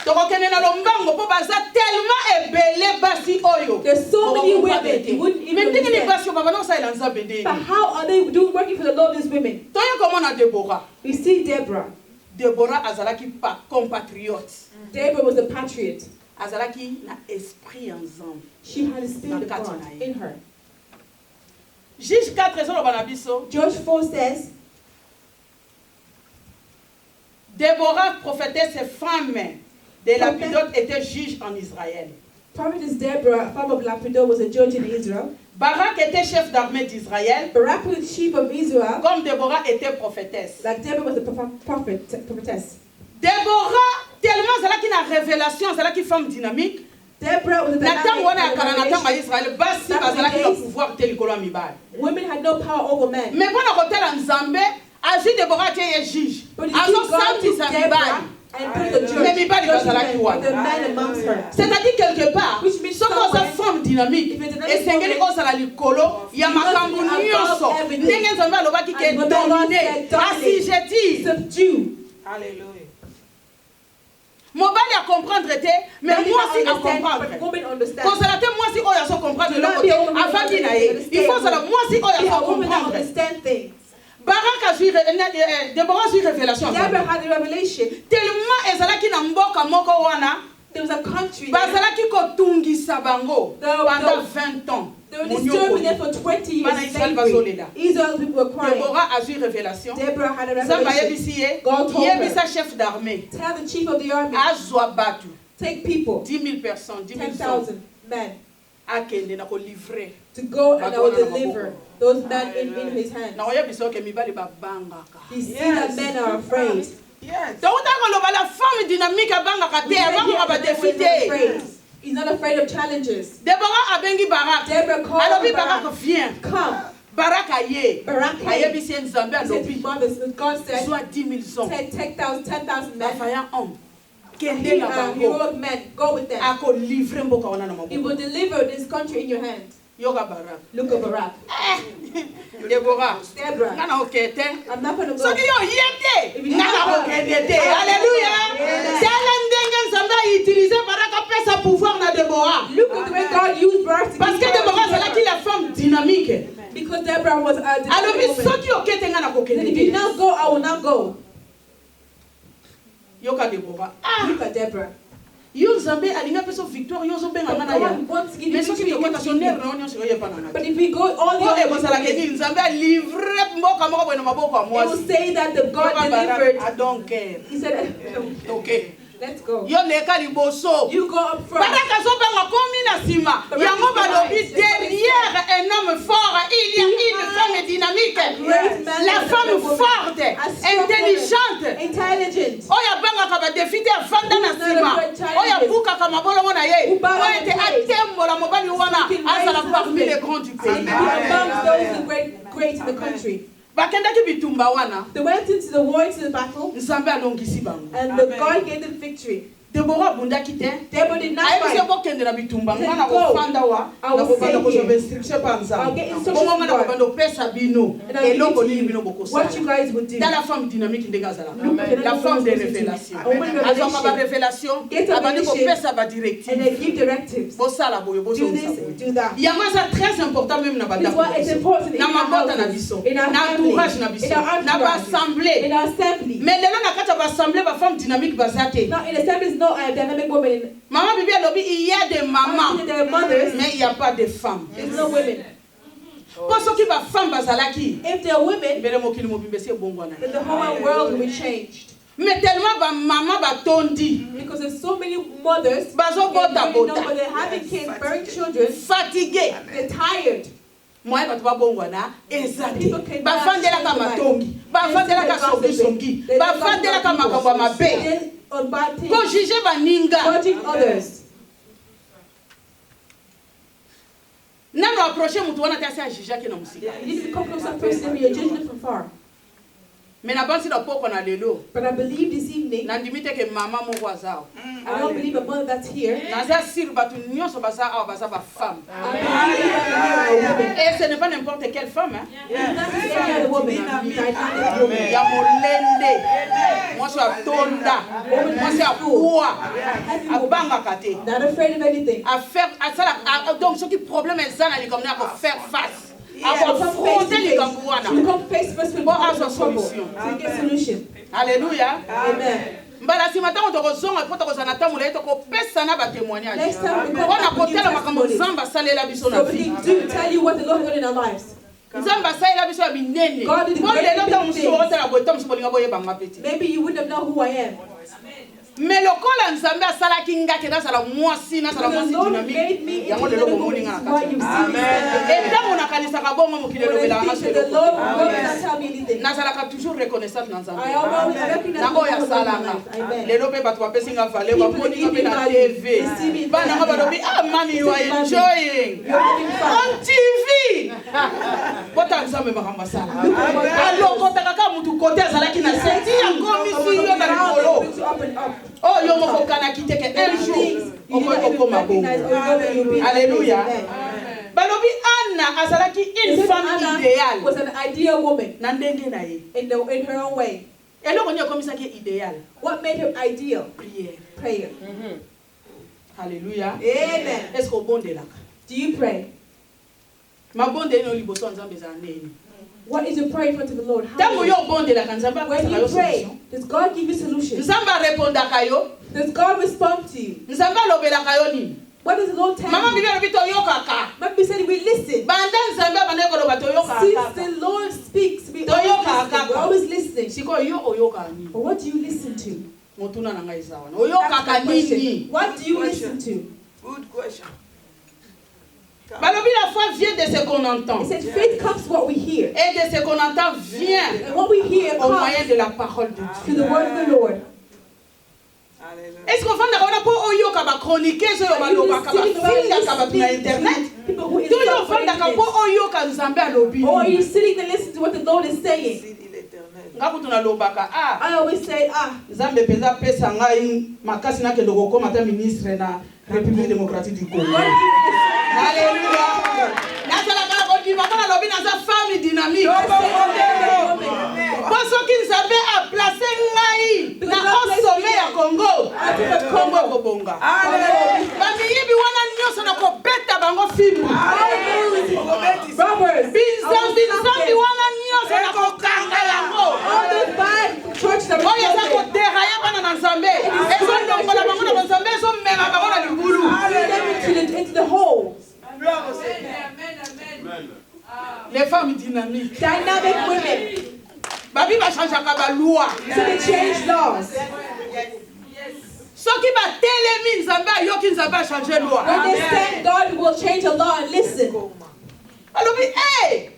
tokokende na lombango mpo baza tellement ebele basi oyo There's so many women, you wouldn't even me ndenge ni understand. basi oyo babana kosalela nzambe But ndeni how are they doing working for the Lord, these women? toye komona debora We see Deborah. debora azalaki compatriote Deborah was a patriot. azalaki na esprit ya nzambe She had a spirit of Nakati God na ye. in her. juge 4 ezoloba na biso George 4 says, Déborah, prophétesse et femme de Lapidote était juge en Israël. Prophetess Deborah, femme of Lapidot, was a judge in Israel. Barak était chef d'armée d'Israël, Barak was the chief of Israel, comme Déborah était prophétesse. like Deborah was the prophetess. Déborah, tellement zalaki na révélation, zalaki femme dynamique. Deborah was a Na tango wana ya kala na tango ya dynamic. Israël, basi bazalaki na pouvoir te likolo ya mibali. Women had no power over men. Mais mpona kotala nzambe, azwi Déborah tie ye juge. But you see, God took Azosambisa Deborah mibali. and put the Mais mibali judge bazalaki wana. the men amongst her. C'est-à-dire quelque part, Which means soki oza somewhere, femme dynamique, if you're dynamic esengeli woman, ozala likolo ya you must makambo be above nyonso everything. ndenge nzambe alobaki ke And what the Lord domine said, dominate. assujetir Subdue. mobali a comprendre te mais Men mwasi a understand, comprendre but women understand. kozala te mwasi oyo azo comprendre Do not eloko be te a woman who avandi na doesn't ye understand. il faut ozala mwasi oyo Be azo a woman that comprendre understand things. Barak azwi Déborah azwi révélation Deborah had a revelation. tellement ezalaki na mboka moko wana There was a country there. bazalaki kotungisa bango pendant 20 ans They were disturbing them for 20 years. Slavery. Israel people were crying. Déborah azwi révélation Deborah had a nzambe revelation. ayebisi ye God told her. yebisa chef d'armée Tell the chief of the army, azwa bato take people, 10 000 personnes 10 000 10,000 men. to go and I will deliver those men in his hands. You see that men are afraid. Yes. He's not afraid of challenges. Deborah called Barak, come. Barak aye. Barak aye. God said, take 10,000 men. Heroic men, go with them. He will deliver this country in your hands. Look at Barak. Deborah. I'm not going to go. Hallelujah. Look at the way God used Barak to Parce que Deborah, c'est là qu'il est femme dynamique. Because Deborah was a dynamic woman. If you did not go, I will not go. Look at Deborah. Yo Zambé alinga peso victoire yo zo benga ngana ya. Mais ce qui te compte sur nerf non yo soyez pas nana. But if we go all the way, it will say that the God delivered. I don't care. He said, okay. Let's go. Yo leka liboso. You go up front. Baraka zo benga komi na sima. Yango balobi derrière un homme fort, il y a une femme dynamique. La femme forte, intelligente. Oya banga kaba defite afanda na sima. Oya buka kama bolongo na ye. Oya te atembo la mobali wana azala parmi les grands du pays. Among those who great in the country. They went into the war, into the battle, and the God gave them victory. Deborah bundakite. Deborah did not fight. I will say I'll get instructions what you guys would do. La femme dynamique de Gazala. La femme de révélation. Get a mission and they give directives. Do this, do that. Très important même It's what is important in our houses, in our family, in our entourage, in our assembly. Mais les gens na kata assemblée ba femme dynamique bazate. Now in assemblies no dynamic women. Maman Bibi lobi il y a des mamans mais il y a pas de femmes. There's no women. Parce que ba femme bazalaki. If there are women, then the whole world will be changed. Mais tellement ba maman ba tondi. Because there's so many mothers bazo bota bota. But they're having kids, bearing children, fatigués, they're tired. Moi ba ba bongwana ezali. Ba fandela ka matongi. Ba fandela ka songi. Ba fandela ka makambo mabe. On bad things. Ko juger ba ninga. Judging others. Nano approcher mutu wana tasi a juger ke na musika. You need to come close to a person and you're judging them from far. Mais na bansi na poko na lelo. But I believe this evening. Na ndimite ke mama mo wazao. I don't believe a mother that's here. Naza sir batu nyonso baza awa baza ba femme. Et ce n'est pas n'importe quelle femme hein. Ya molende. Moi so atonda. Moi so akua. Abanga kate. Not afraid of anything. À faire donc ce qui problème est ça na li comme na ko faire face. You come face first with the solution. To get solution. Alléluia. Amen. Mbala si matanga tokozonga poto kozana tamu leto ko pesa na ba témoignage. Next time we come on a kotela makambo nzamba salela biso na vie. So we do tell you what the Lord has done in our lives. Nzamba salela biso ya binene. God did great things. Maybe you wouldn't have known who I am. Mais le kola nzambe asalaki ngaki na sala mwasi dynamique yango lelo bomoni nga na kati. Amen. Et ntango na kanisa ka bongo mokili lobela nga selo. Na sala ka toujours reconnaissance na nzambe. Nango ya salanga. Lelo pe batu bapesi nga vale ba poni nga pe na TV. Bana nga balobi ah mami you are enjoying. On TV. Bota nzambe makamba sala. Alors kotaka ka mutu kote asalaki na senti ya komisi yo na likolo. Oh, yo moko kana kiteke un jour. Alléluia. Balobi Anna azalaki une femme idéale. Was an ideal woman. Na ndenge na ye. In her own way. Eloko nyo komisaki idéale. What made her ideal? Prayer. Alléluia. Amen. Est-ce qu'on bondelaka? Do you pray? Ma bonde no liboso nzambe za nene. What is your prayer in front of the Lord? When you pray, does God give you solutions? Does God respond to you? What does the Lord tell you? Maybe said we listen. Since the Lord speaks, we always listening. But what do you listen to? What do you listen to? Good question. Balobi, la foi vient de ce qu'on entend. He said faith comes from what we hear. Et de ce qu'on entend vient And what we hear au comes moyen de la parole de to Dieu. the word of the Lord. Est-ce qu'on va d'abord pour oyoka ba chroniquer sur ba lobaka ba finga ba na internet? People who Tout le monde d'abord pour oyoka nzambe alobi. or are you sitting to listen to what the Lord is saying? Ngaku tuna lobaka I always say, nzambe penza pesa ngai makasi na kendo kokoma ta ministre na République démocratique du Congo. Alléluia. Nasala ka ko di ba na lobi na sa femme dynamique. Parce que nzambe a placé ngai na au sommet ya Congo. Congo kobonga. Bamiyibi wana nyoso na ko beta bango filmu. robbers, Bizambi wana nyoso na ko kanga yango. all those bad churches that Oyo za ko are deraya bana na nzambe. Ezo ndongola bango na nzambe ezo mema bango na libulu. into the hole. Les femmes dynamiques. Dynamic women. Babi ba changer ka loi. So they change laws. Soki ba telemi nzambe ayoki nzambe a changer loi. When they say God will change a law and listen. Alobi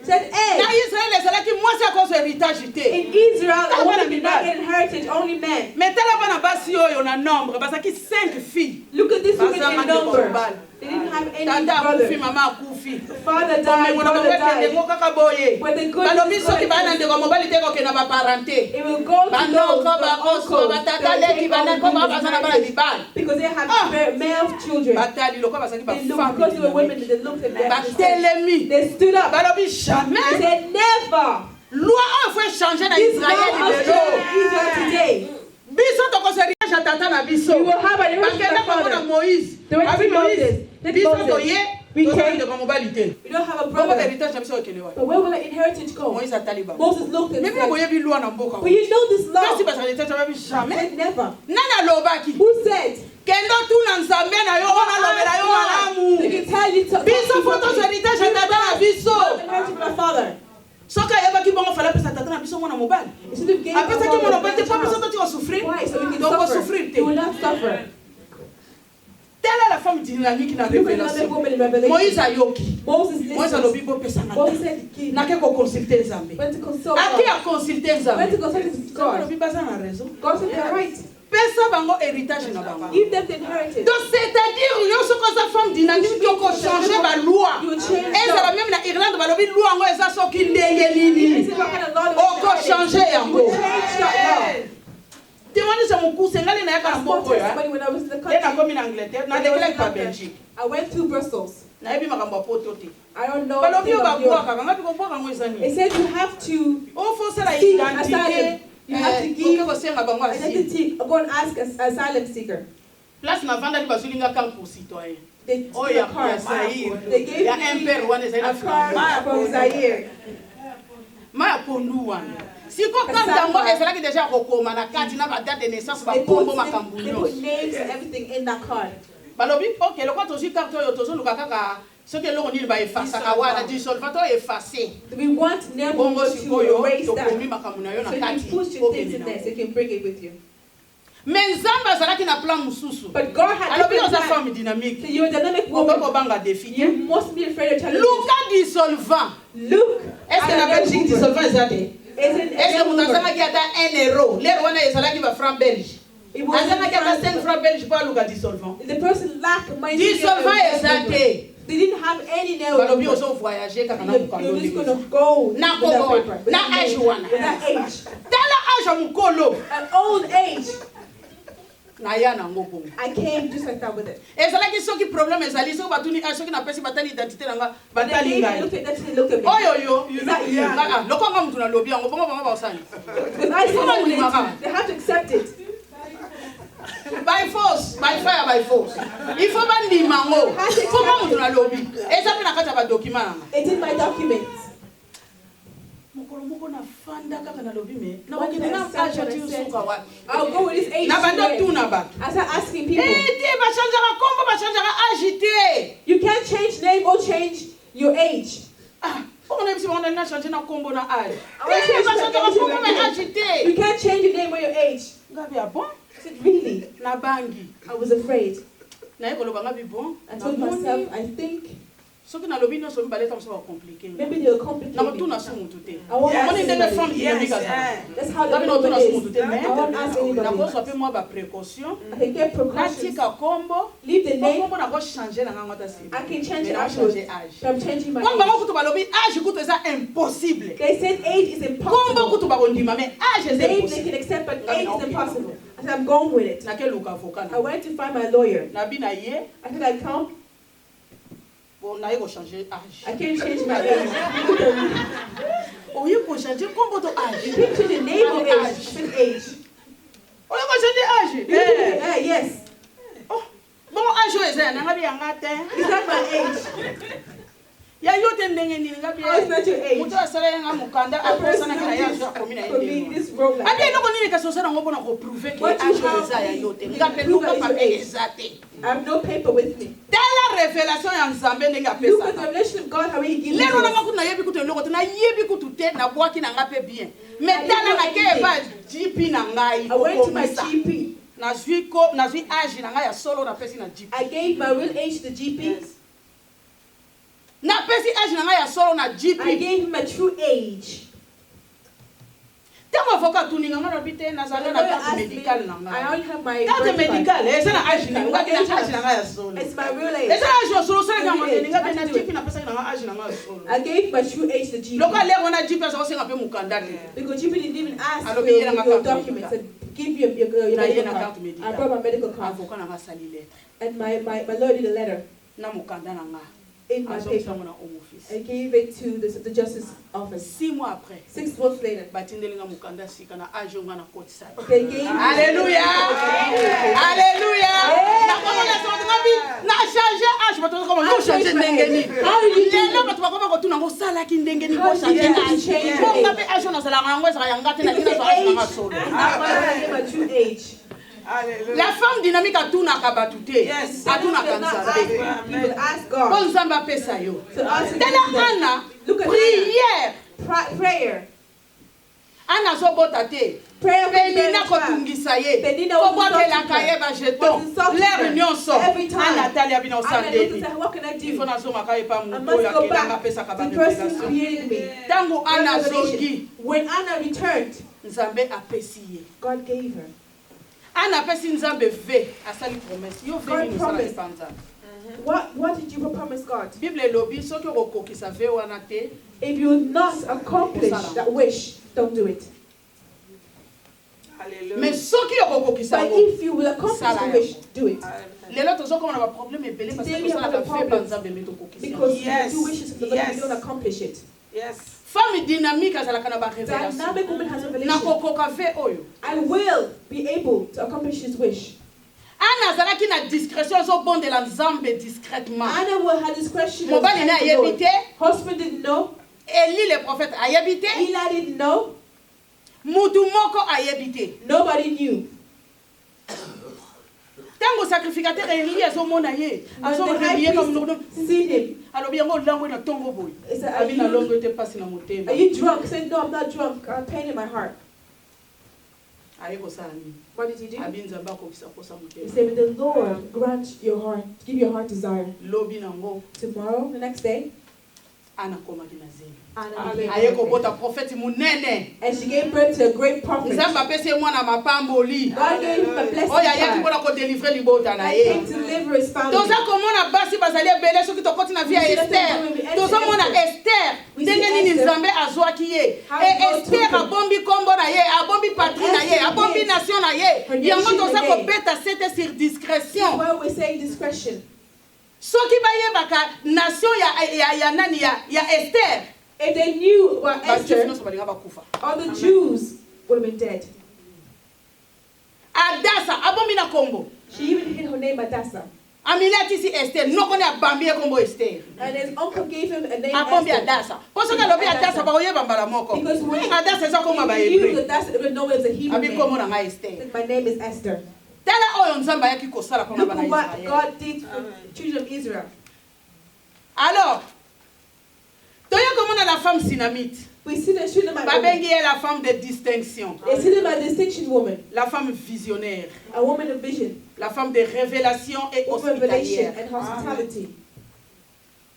Said, na hey, Israël ezalaki mwasi akozo héritage te. in Israel, a woman did not get inheritance, only men. Mais tala bana basi oyo na nombre bazaki 5 filles. Look at this woman Bazama in de number. Korobal. They didn't have any Tata akufi, brother. mama akufi. Father died, mother died. kaka boye. But the good Balobi is soki good. bana ndeko mobali te kokena ba parenté. It will go to those, Banoko the bakoso uncles, batata that leki take all the banako women's bazana bana heritage, libali. because they have male children. Batali lokwa bazaki ba They looked, because they were women, they looked at them. Batelemi. They stood up. Balobi They jamais. said, never. Loi on fait changer na This Israël law must lelo. change in Israel today. Biso tokoso héritage ya tata na biso. We will have an inheritance Bakenda from bango na father. Moïse. They went to Abi Moses. Moïse. Then Biso Moses. toye. We Tozali came. ndeko mobali te. We don't have a Bongo brother. héritage na biso okelewa. But where will the inheritance go? Moïse atali bango. Moses looked and Mais bien said, boyebi loi na mboka. but you know this law. Kasi basa héritage babi jamais. Said never. Nani alobaki? Who said? Kendo tuna nzambe na yo wana lobela yo malamu. They can tell you to Biso photos héritage ya tata na biso. inheritance from my father. Soka yebaki bongo fala pesa tata na biso mwana mobali. Instead of giving Apesa ki mwana mobali te pa biso toti osouffrir. why? So we can Donc suffer. osouffrir te. You will not suffer. Telle est la femme dynamique na Look at another révélation. woman in Revelation. Moïse ayoki. Moses Moïse alobi listened. bo pesa na. Moses said, give. Nake ko consulter nzambe. Went to consult Aki God. a consulter Went nzambe. to consult his God God. alobi baza na raison. God said, they're right. Pesa bango héritage na bango. Give them the inheritance. Donc c'est-à-dire yo soko za femme dynamique yo ko changer ba loi. You will change Eza la law. même na Irlande balobi loi ngo eza soki ndenge nini. This is what kind of law Oko that changer you yango. will change that Témoignage ya mokuse ngali na yaka law. na I spoke mboko to ya. somebody when I was in the Ye na country. komi na Angleterre na déclare pa Belgique. I went to Brussels. Na yebi makambo ya poto te. I don't know Balobi yo anything of Europe. babwaka ngapi kobwaka ngo eza It nini. said you have to O fosala seek identité. asylum. You have to Oke give kosenga bango asile. identity. Go and ask an asylum seeker. Place na vanda li bazulinga carte pour citoyen. They took Oh a ya card. Zaire. They gave Ya me impère wana eza na a card from Zaire. Maya pondu wana. Siko karte yango ezalaki déjà kokoma na kati na ba date de naissance ba They kombo put makambo names nyonso. and everything in that card. Balobi ok lokwa tozwi carte oyo tozoluka kaka soki eloko nini baefasaka wana disolva to efase. We want them Bongo to sikoyo erase tokomi that. makambo na yo na So you can kati. put your things in there so you can bring it with you. Mais nzambe azalaki na plan mosusu. But God had Alobi different oza plans. femme dynamique. So you're a dynamic woman. Okobanga défi. You must be afraid of challenges. Luka dissolvant. Look. Est-ce que na Belgique dissolvant eza te? Isn't Est-ce que moto azangaki ata 1 euro? Lero wana ezalaki ba franc belge. it was Azangaki ata 5 francs belge po aluka dissolvant. the person lacked money. to get Dissolvant a eza Uber. te. They didn't have any nail. Balobi ozo voyager kaka na You're mokando just ndenge. gonna go Na with that Congo paper, wana. with Na that age name, wana. with that age, Tala age ya mokolo. an old age. Na ya nango bongo. I came just like that with it. Ezalaki soki problème ezali soki batuni soki na pesi batali identité nanga But then batali they ngai. looked at that and they looked at me. Oyo yo, Is that you? loko nga mutu na lobi yango bongo bango baosani. Because I saw Someone it, limaka. they have to accept it. By force, by fire, by force. Il faut bandima ngo. Comment mutu na lobi? Eza pe na kata ba document nanga. It's in my documents. Mokolo moko na fanda kaka na lobi me. Na One wakende day I na sat aja and I ti said, usuka wa. I'll go with this age. Na bando to it. tuna ba. I started asking people. Te ba chanjaka kombo ba chanjaka agité. You can't change name or change your age. Ah, pourquoi on a besoin na changer na kombo na âge? I want to change Ba my chanjaka age to kombo my mais age. agité. You can't change your name or your age. Ngabi ah bon? I said, really? Na bangi. I was afraid. Na yekolo ba ngabi bon. I told myself, I think Ce que na lobi no so baleta so compliqué. Maybe they'll complicate Na me. tout na so mututé. I won't On ask est des femmes anybody. dynamiques à ça. That's how the Dabi no tout woman na so is. mututé mais I won't ask na anybody. ko so pe moi ba précaution. I can get Na precautions. tika kombo. Leave the name. Kombo na ko changer na ngata si. I can change Mais it na afterwards. changer âge. But I'm changing my Comme bango age. kutu balobi âge kutu eza impossible. They said age is Kombo impossible. kutu bakondima mais âge Name eza they impossible. can accept, but Okay, age is okay. impossible. I said, I'm going with it. Na ke luka avocat. I went to find my lawyer. Na bi na ye. I said, I come. Bon na ye ko changer âge. I can't change my age. Oye ko changer kombo to âge. You can change the name of age. I said age. Oye ko changer âge. Yes. Oh, bon âge eza na ngabi yangate. It's not my age. Ya yote ndenge nini ngabi. How is not your age? Mutu asala nga mukanda A aposa person na kila who ya did so komi na for me yende. this road like Abi that. eloko nini ka sosa na ngopona ko prouver que What you âge have eza ya is- yote. you Ngape can prove luka that pape it's your age. ezate. I have no paper with me. Tala révélation ya Nzambe ndenge Look apesa. at the revelation of God, how he gives Lero na us. makutu na yebi kutu eloko te na yebi kutu te na bwaki na ngape bien. Mais tala na ke ba GP na ngai I went to my kokomisa. GP. Nazwi âge na ngai ya solo na pesi na GP. I gave my real age to the GP. Na pesi âge na ngai ya solo na I GP. gave him my true age. Tango avocat tuninga ngana bite na zanga na carte médicale na I ngai. only have my Carte birth card. médicale eza na âge ni ngaki na âge na ngai ya solo. It's my real age. Eza na âge ya solo sala ngama Real age. ninga bena GP na pesa na ngai âge na ngai ya solo. I gave my true age to the GP. Loka lero na GP asa osenga pe mukanda te. Because GP didn't even ask Alors, for il y a la your carte documents. médicale. Said, give your Na ye medical na card. carte médicale. I brought my medical card. Avocat na ngai sali lettre. And my lawyer did a letter Na mukanda na ngai. in my Azo paper. sango na home office. I gave it to the justice office. 6 mois après. 6 months later, Batindeli nga mukanda sika na âge nga na kotisa. they gave Alléluia. Alléluia. Na koma na so ngabi na changer âge bato koma no changer ndenge ni. How did you do Lelo it? bato bakoma kotuna ngo sala ki ndenge ni How ko did changer you âge. change Ko it? ngabe âge na sala ngo ezaka yanga te na Because kina the so âge age nga is solo. not my true age. La femme dynamique atuna batu te. Yes. Atuna He will not ask Nzambe. me. He will ask Po God. Nzambe apesa yo. So ask him Tala to do that. Anna Look at prière. Prayer. Anna azobota te. Prayer Penina was kotungisa ye. Penina was Kobwakelaka ye insulting bajeton. Was insulting Lere her. nyonso. Every time. Anna atali abina I had to osandeni. say, what can I Il faut do? nazomaka ye pa I moto must oyo go akelanga back apesaka to the person who barevelation. created me. Ntango Anna Revelation. azongi, When Anna returned, Nzambe apesi ye. God gave her. Anna apesi Nzambe ve asali promesse. Yo ve God nini osala promised. epa Nzambe. What did you promise God? Bible elobi soki okokokisa ve wana te, If you will not accomplish that wish, don't do it. mais soki okokokisa But yango. if you will accomplish the wish, do it. Lelo tozokoma na baproblème ebele parce Today que we have tosalaka a ve problem pa Nzambe me tokokisa yango. Because Yes. you do wishes from the Lord, Yes. you don't accomplish it. Yes. Femme dynamique azalaka na barévélation. Dynamic woman has revelation. Nakokoka ve oyo. I will be able to accomplish his wish. Anna azalaki na discrétion azobondela Nzambe discrètement. Anna will have discretion. Mobali na ayebi te. Husband didn't know. Eli le prophète ayebi te. Eli didn't know. Mutu moko ayebi te. Nobody knew. Tango sacrificateur Eli azomona ye. When the high Azorebiye comme nous. priest seen him, Alobi yango lango na tongo boy. he said, are Abi na longo you, ete pasi na motema. are you drunk? He said, no, I'm not drunk. I have pain in my heart. Aye kosala nini? What did he do? Abi Nzambe akokisa kosa He motema. said, may the Lord grant your heart, give your heart desire. Lobi nango Tomorrow, the next day, Ana komaki na zemi. Anna became Aye pregnant. kobota prophète munene. And she gave birth to a great prophet. Nzambe apesi ye mwana mapamboli. God gave him a blessed Oyo ayaki child. mpona kodélivre libota na I ye. came to deliver his family. Toza komona basi bazali ebele soki tokoti na vie ya Esther. Tozomona Esther ndenge nini Nzambe azwaki ye. Esther abombi kombo na ye, abombi patrie na ye, abombi nation na ye. Yango toza kobeta sete sur discrétion. Where we're saying discretion. Soki bayebaka nation ya nani ya Esther. If they knew about Esther, Nyonso balinga bakufa. all the Jews would have been dead. Adasa abombi na kombo. She even hid her name Hadassah. Amili atisi Esther, noko ne abambi ye kombo Esther. And his uncle gave him a name Abombi Esther. Adasa. Po soki alobi Adasa bakoyeba mbala moko. Because when Adasa eza kombo ba he knew Hébreu. that they would know it was a Hebrew Abi name. kombo na ngai Esther. Said, my name is Esther. Tala oyo Nzambe ayaki kosala mpona Look bana at what Israel. God did for the children of Israel. Alors, toyo komona la femme synamite. We see the children of Babengi ye la femme de distinction. They see them as a distinction woman, La femme visionnaire. a woman of vision, La femme de révélation et of revelation hospitalière. and hospitality.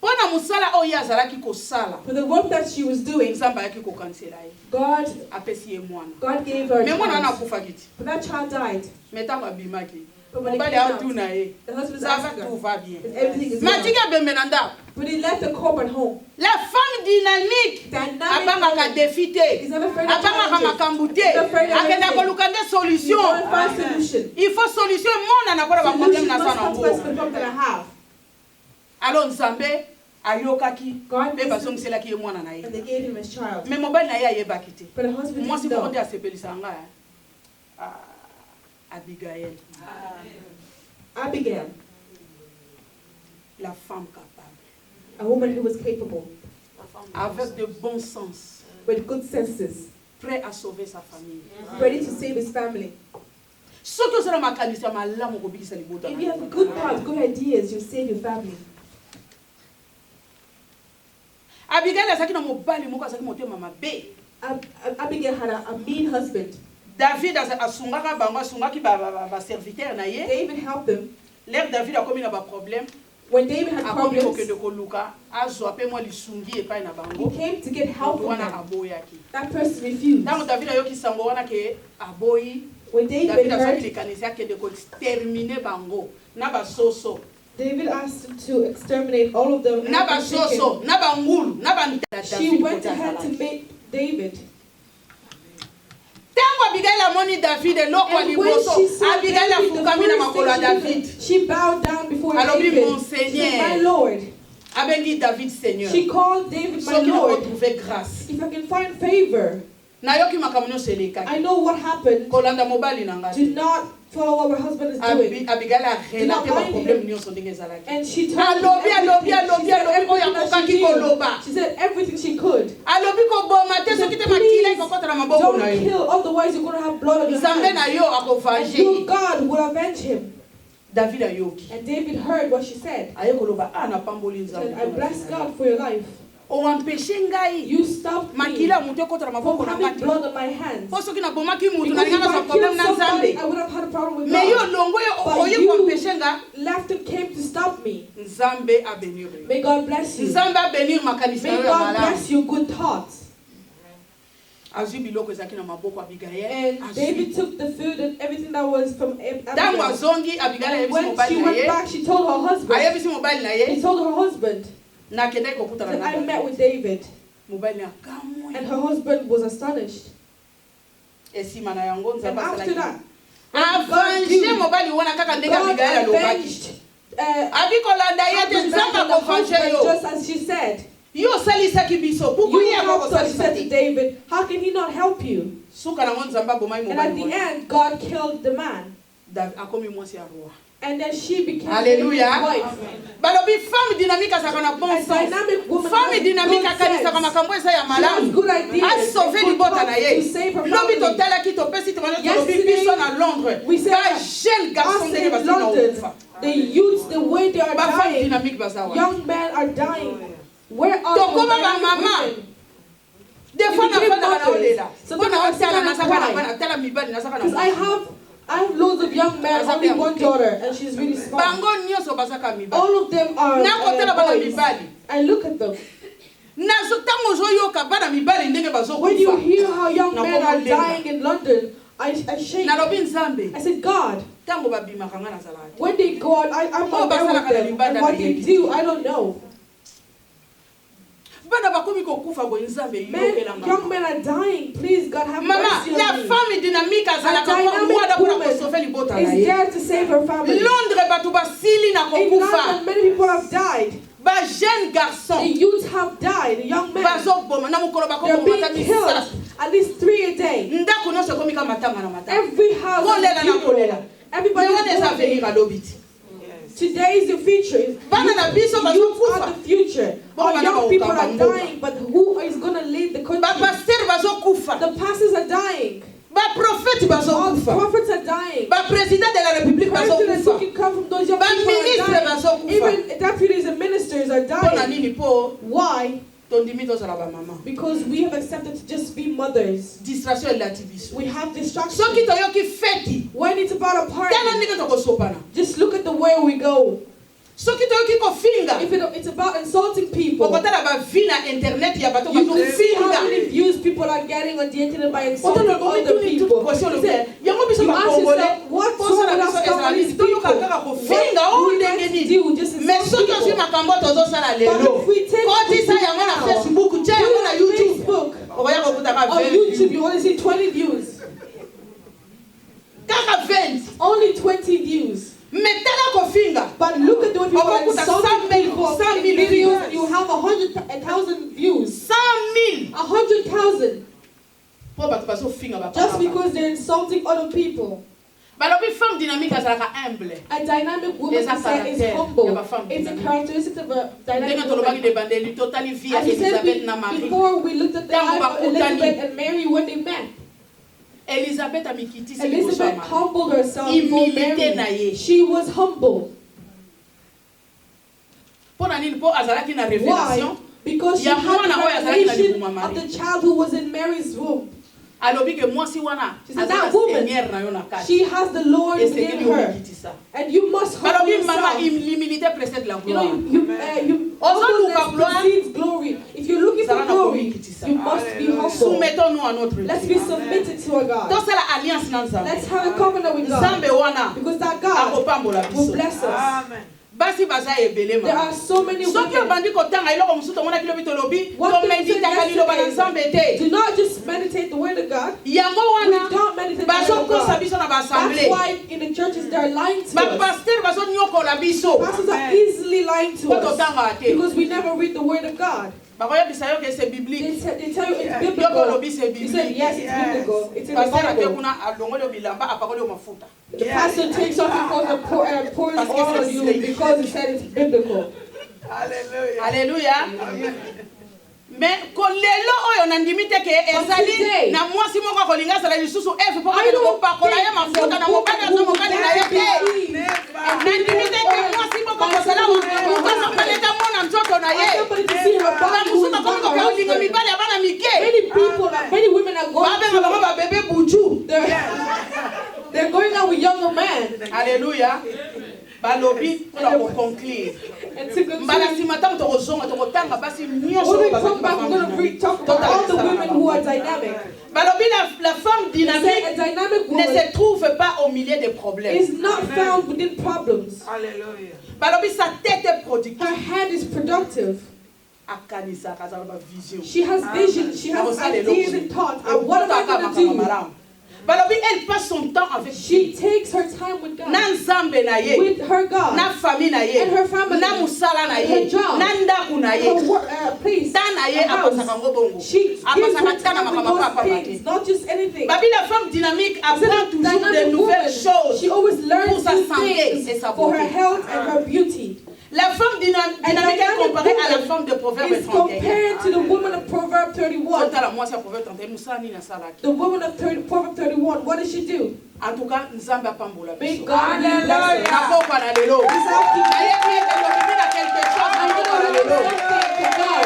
For the work that she was doing, God gave her a child. But that child died. But when it came out, the husband's asking her, everything is well. But he left the corporate home. La femme dynamique abanga défité abanga makambute akenda koluka des solutions. Il faut solution monde na kola ba problème na sana ngo. Alors Nzambe ayokaki be basongisela ki mwana na ye. And they gave him his child. Mais mobile na ye ayebaki te. But the husband moi si didn't ko know. ndi asepelisa nga Abigail. Abigail, la femme capable. a woman who was capable, avec de bon sens, with good senses, prêt à sauver sa famille. ready to save his family. If you have good thoughts, good ideas, you'll save your family. Abigail azaki na mobali moko azaki motema mabe. Abigail had a mean husband. David asungaka bango asungaki ba serviteur na ye. David helped them. L'air David a commis na ba problème. When David had problems, he came to get help from them. That person refused. When David heard, David asked him to exterminate all of them. She went ahead to make David. And when she saw David, she bowed down before David. She said, my Lord. She called David my Lord. If I can find favor, I know what happened. Do not follow what her husband is doing. Do not mind him. And she told him she said everything she could. She said, please don't kill, otherwise you're going to have blood on your hands. And your God will avenge him. And David heard what she said. He said, I bless God for your life. You stopped me from having blood on my hands. Because if I killed somebody, I would have had a problem with God. But you left and came to stop me. May God bless you. May God bless you good thoughts. And David took the food and everything that was from Abigail. When she went back, she told her husband. He told her husband that I met with David. And her husband was astonished. And after that, God avenged just as she said. You helped us, she said to David. How can he not help you? And at the end, God killed the man. And then she became David's wife. A dynamic woman has good sense. She has good ideas and good thoughts to save her family. Yesterday, we said us in London, the youths, the way they are dying, young men are dying. Where are the women? Because I have loads of young men, only one daughter, and she's really smart. All of them are boys. I look at them. When you hear how young men are dying in London, I shake. I said, God, when they go out, I'm not there with them. And what they do, I don't know. Young men are dying. Please, God, have mercy on me. A dynamic woman is there to save her family. In London, many people have died. The youths have died. The young men. They're being killed. At least 3 a day. Every house is funeral. Everybody is mourning. Today is the future. Youth are the future. Our young people are dying, but who is going to lead the country? The pastors are dying. All the prophets are dying. Presidents who can come from those young people are dying. Even deputies and ministers are dying. Why? Because we have accepted to just be mothers. We have distraction. When it's about a party, just look at the way we go. If it's about insulting people, you see how many views people are getting on the internet by insulting other people. You ask yourself, what's wrong with us Congolese people? What do we do just insult people? But if we take Facebook on YouTube, you only see 20 views. Only 20 views. But look at the way people are insulting people in videos. You have 100,000 views. 100,000. Just because they're insulting other people. A dynamic woman is humble. It's a characteristic of a dynamic woman. As we said before, we looked at the life of Elizabeth and Mary when they met. Elizabeth humbled herself before Mary. She was humble. Why? Because she had the revelation of the child who was in Mary's womb. She said, that woman, she has the Lord within her. And you must humble yourself. You humbleness precedes glory. If you're looking for glory, you must be humble. Let's be submitted to our God. Let's have a covenant with God. Because that God will bless us. Amen. There are so many women. Do not just meditate the word of God. We don't meditate the word of God. That's why in the churches they are lying to us. Pastors are easily lying to us because we never read the word of God. They tell you it's biblical. You said yes, it's biblical. It's in the Bible. The pastor takes something and pours it on you because he said it's biblical. Hallelujah. Hallelujah. Mais kolelo oyo nandimite ke ezali na mwasi moko kolinga sala lisusu efe poka ko pakola ya mafuta na mobali azo mokali na ye. Nandimite ke mwasi moko kosala ko kaleta mona mtoto na ye. Ba musuka ko kolinga mibali abana mike. Many women are going ba bebe buju. They're going out with younger men. Hallelujah. Balobi pour conclure. Mbala si matam to kozonga to kotanga basi nyonso when we come back, we're going to talk about all the women who are dynamic. Balobi la femme dynamique ne se trouve pas au milieu des problèmes. Is not found within problems. Hallelujah. Balobi sa tête est productive. Her head is productive. Akanisa kazalaba vision. She has vision. She has ideas and thoughts. And what am I going to do? Balobi elle passe son temps avec she takes her time with God. Na nzambe na ye. With her God. Na famille na ye. And her family. Na musala na ye. Her job. Na ndaku na ye. Her place. Ta na ye apasaka ngobongo. She gives her time with those things, not just anything. Babi la femme dynamique apprend toujours de nouvelles choses. She always learns new things for her health and her beauty. La femme dynamique est comparée à la femme de Proverbe 31. Compared to the woman of Proverbe 31. The woman of Proverbe 31, what does she do? En tout cas, Nzambe apambola. May God bless her.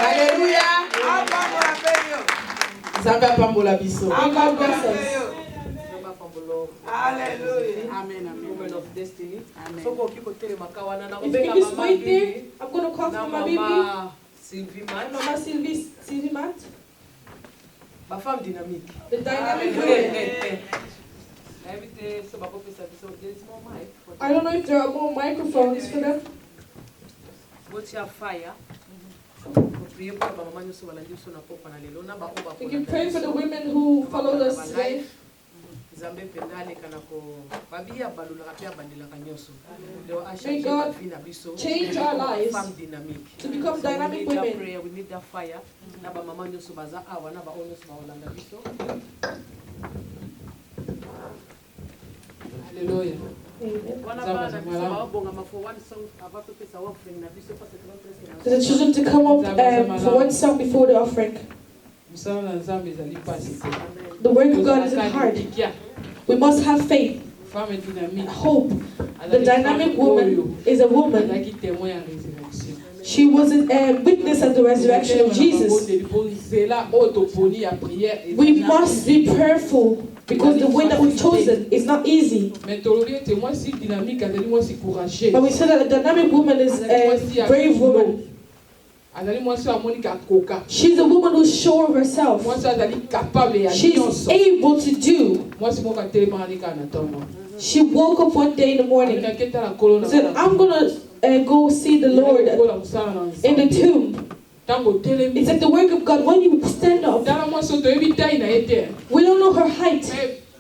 Alléluia. Nzambe apambola biso. May God bless us. Hallelujah. Amen. Woman of destiny. Amen. If you can just wait there, I'm going to call for my baby. Mama Sylvie Mat. Ma femme dynamique. The dynamic woman. I don't know if there are more microphones for them. What's your fire? We can pray for the women who followed us today. May God change our lives to become dynamic women. We need that fire. Hallelujah. For the children to come up for one song before the offering. The work of God isn't hard. We must have faith, hope. The dynamic woman is a woman. She was a witness at the resurrection of Jesus. We must be prayerful because the way that we've chosen is not easy. But we said that a dynamic woman is a brave woman. She's a woman who's sure of herself. She's able to do. She woke up one day in the morning and said, I'm going to go see the Lord in the tomb. It's like the work of God. When you stand up, we don't know her height.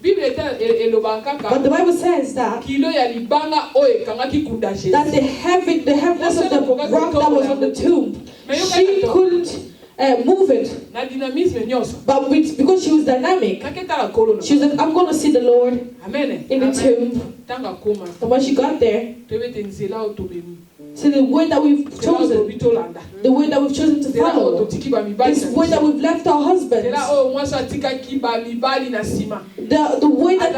But the Bible says that the heaviness of the rock that was on the tomb, she couldn't move it. But because she was dynamic, she was like, I'm going to see the Lord in the tomb. And when she got there, so the way that we've chosen, the way that we've chosen to follow, this way that we've left our husbands, the way that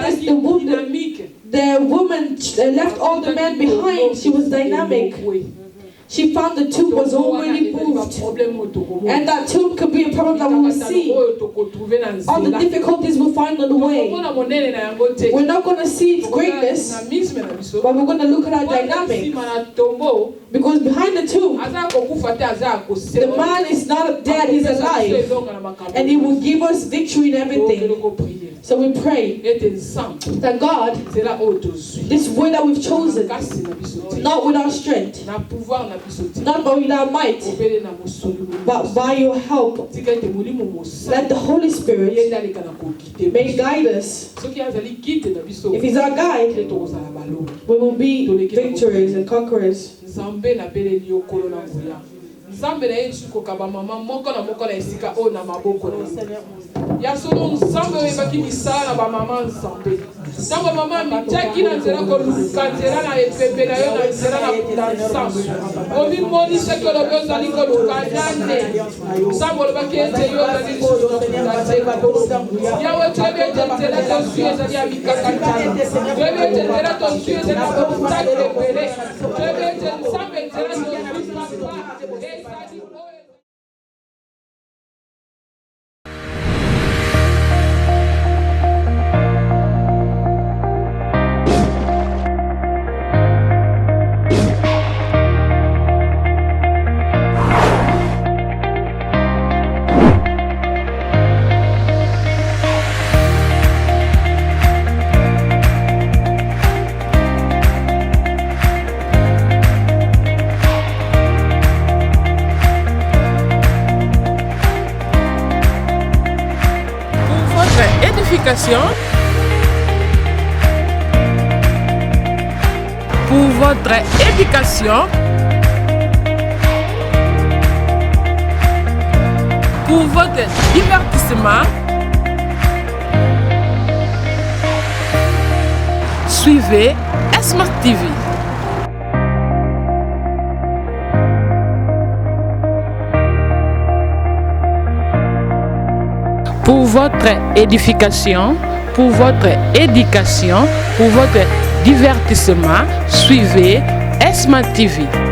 the woman left all the men behind, she was dynamic. She found the tomb was already moved. And that tomb could be a problem that we will see. All the difficulties we'll find on the way. We're not going to see its greatness, but we're going to look at our dynamic. Because behind the tomb, the man is not dead, he's alive. And he will give us victory in everything. So we pray that God, this way that we've chosen, not with our strength, not with our might, but by your help, let the Holy Spirit may guide us. If He's our guide, we will be victorious and conquerors. Ya solo nzambe oyebaki misala na bamama nzambe ntango mama mitaki na nzela koluka nzela na epepe na yo na nzela na kuta nzambe omimoni seki olobi ozali koluka nane nzambe olobaki ete yo ozali lisusu na kuta nzela yawe toyebi ete nzela tozwi ezali ya mikakatano toyebi ete nzela tozwi ezali na kotutaki ebele toyebi ete nzambe nzela tozwi papa ezali pour votre éducation, pour votre divertissement, suivez Smart TV. Pour votre édification, pour votre éducation, pour votre divertissement, suivez Smart TV.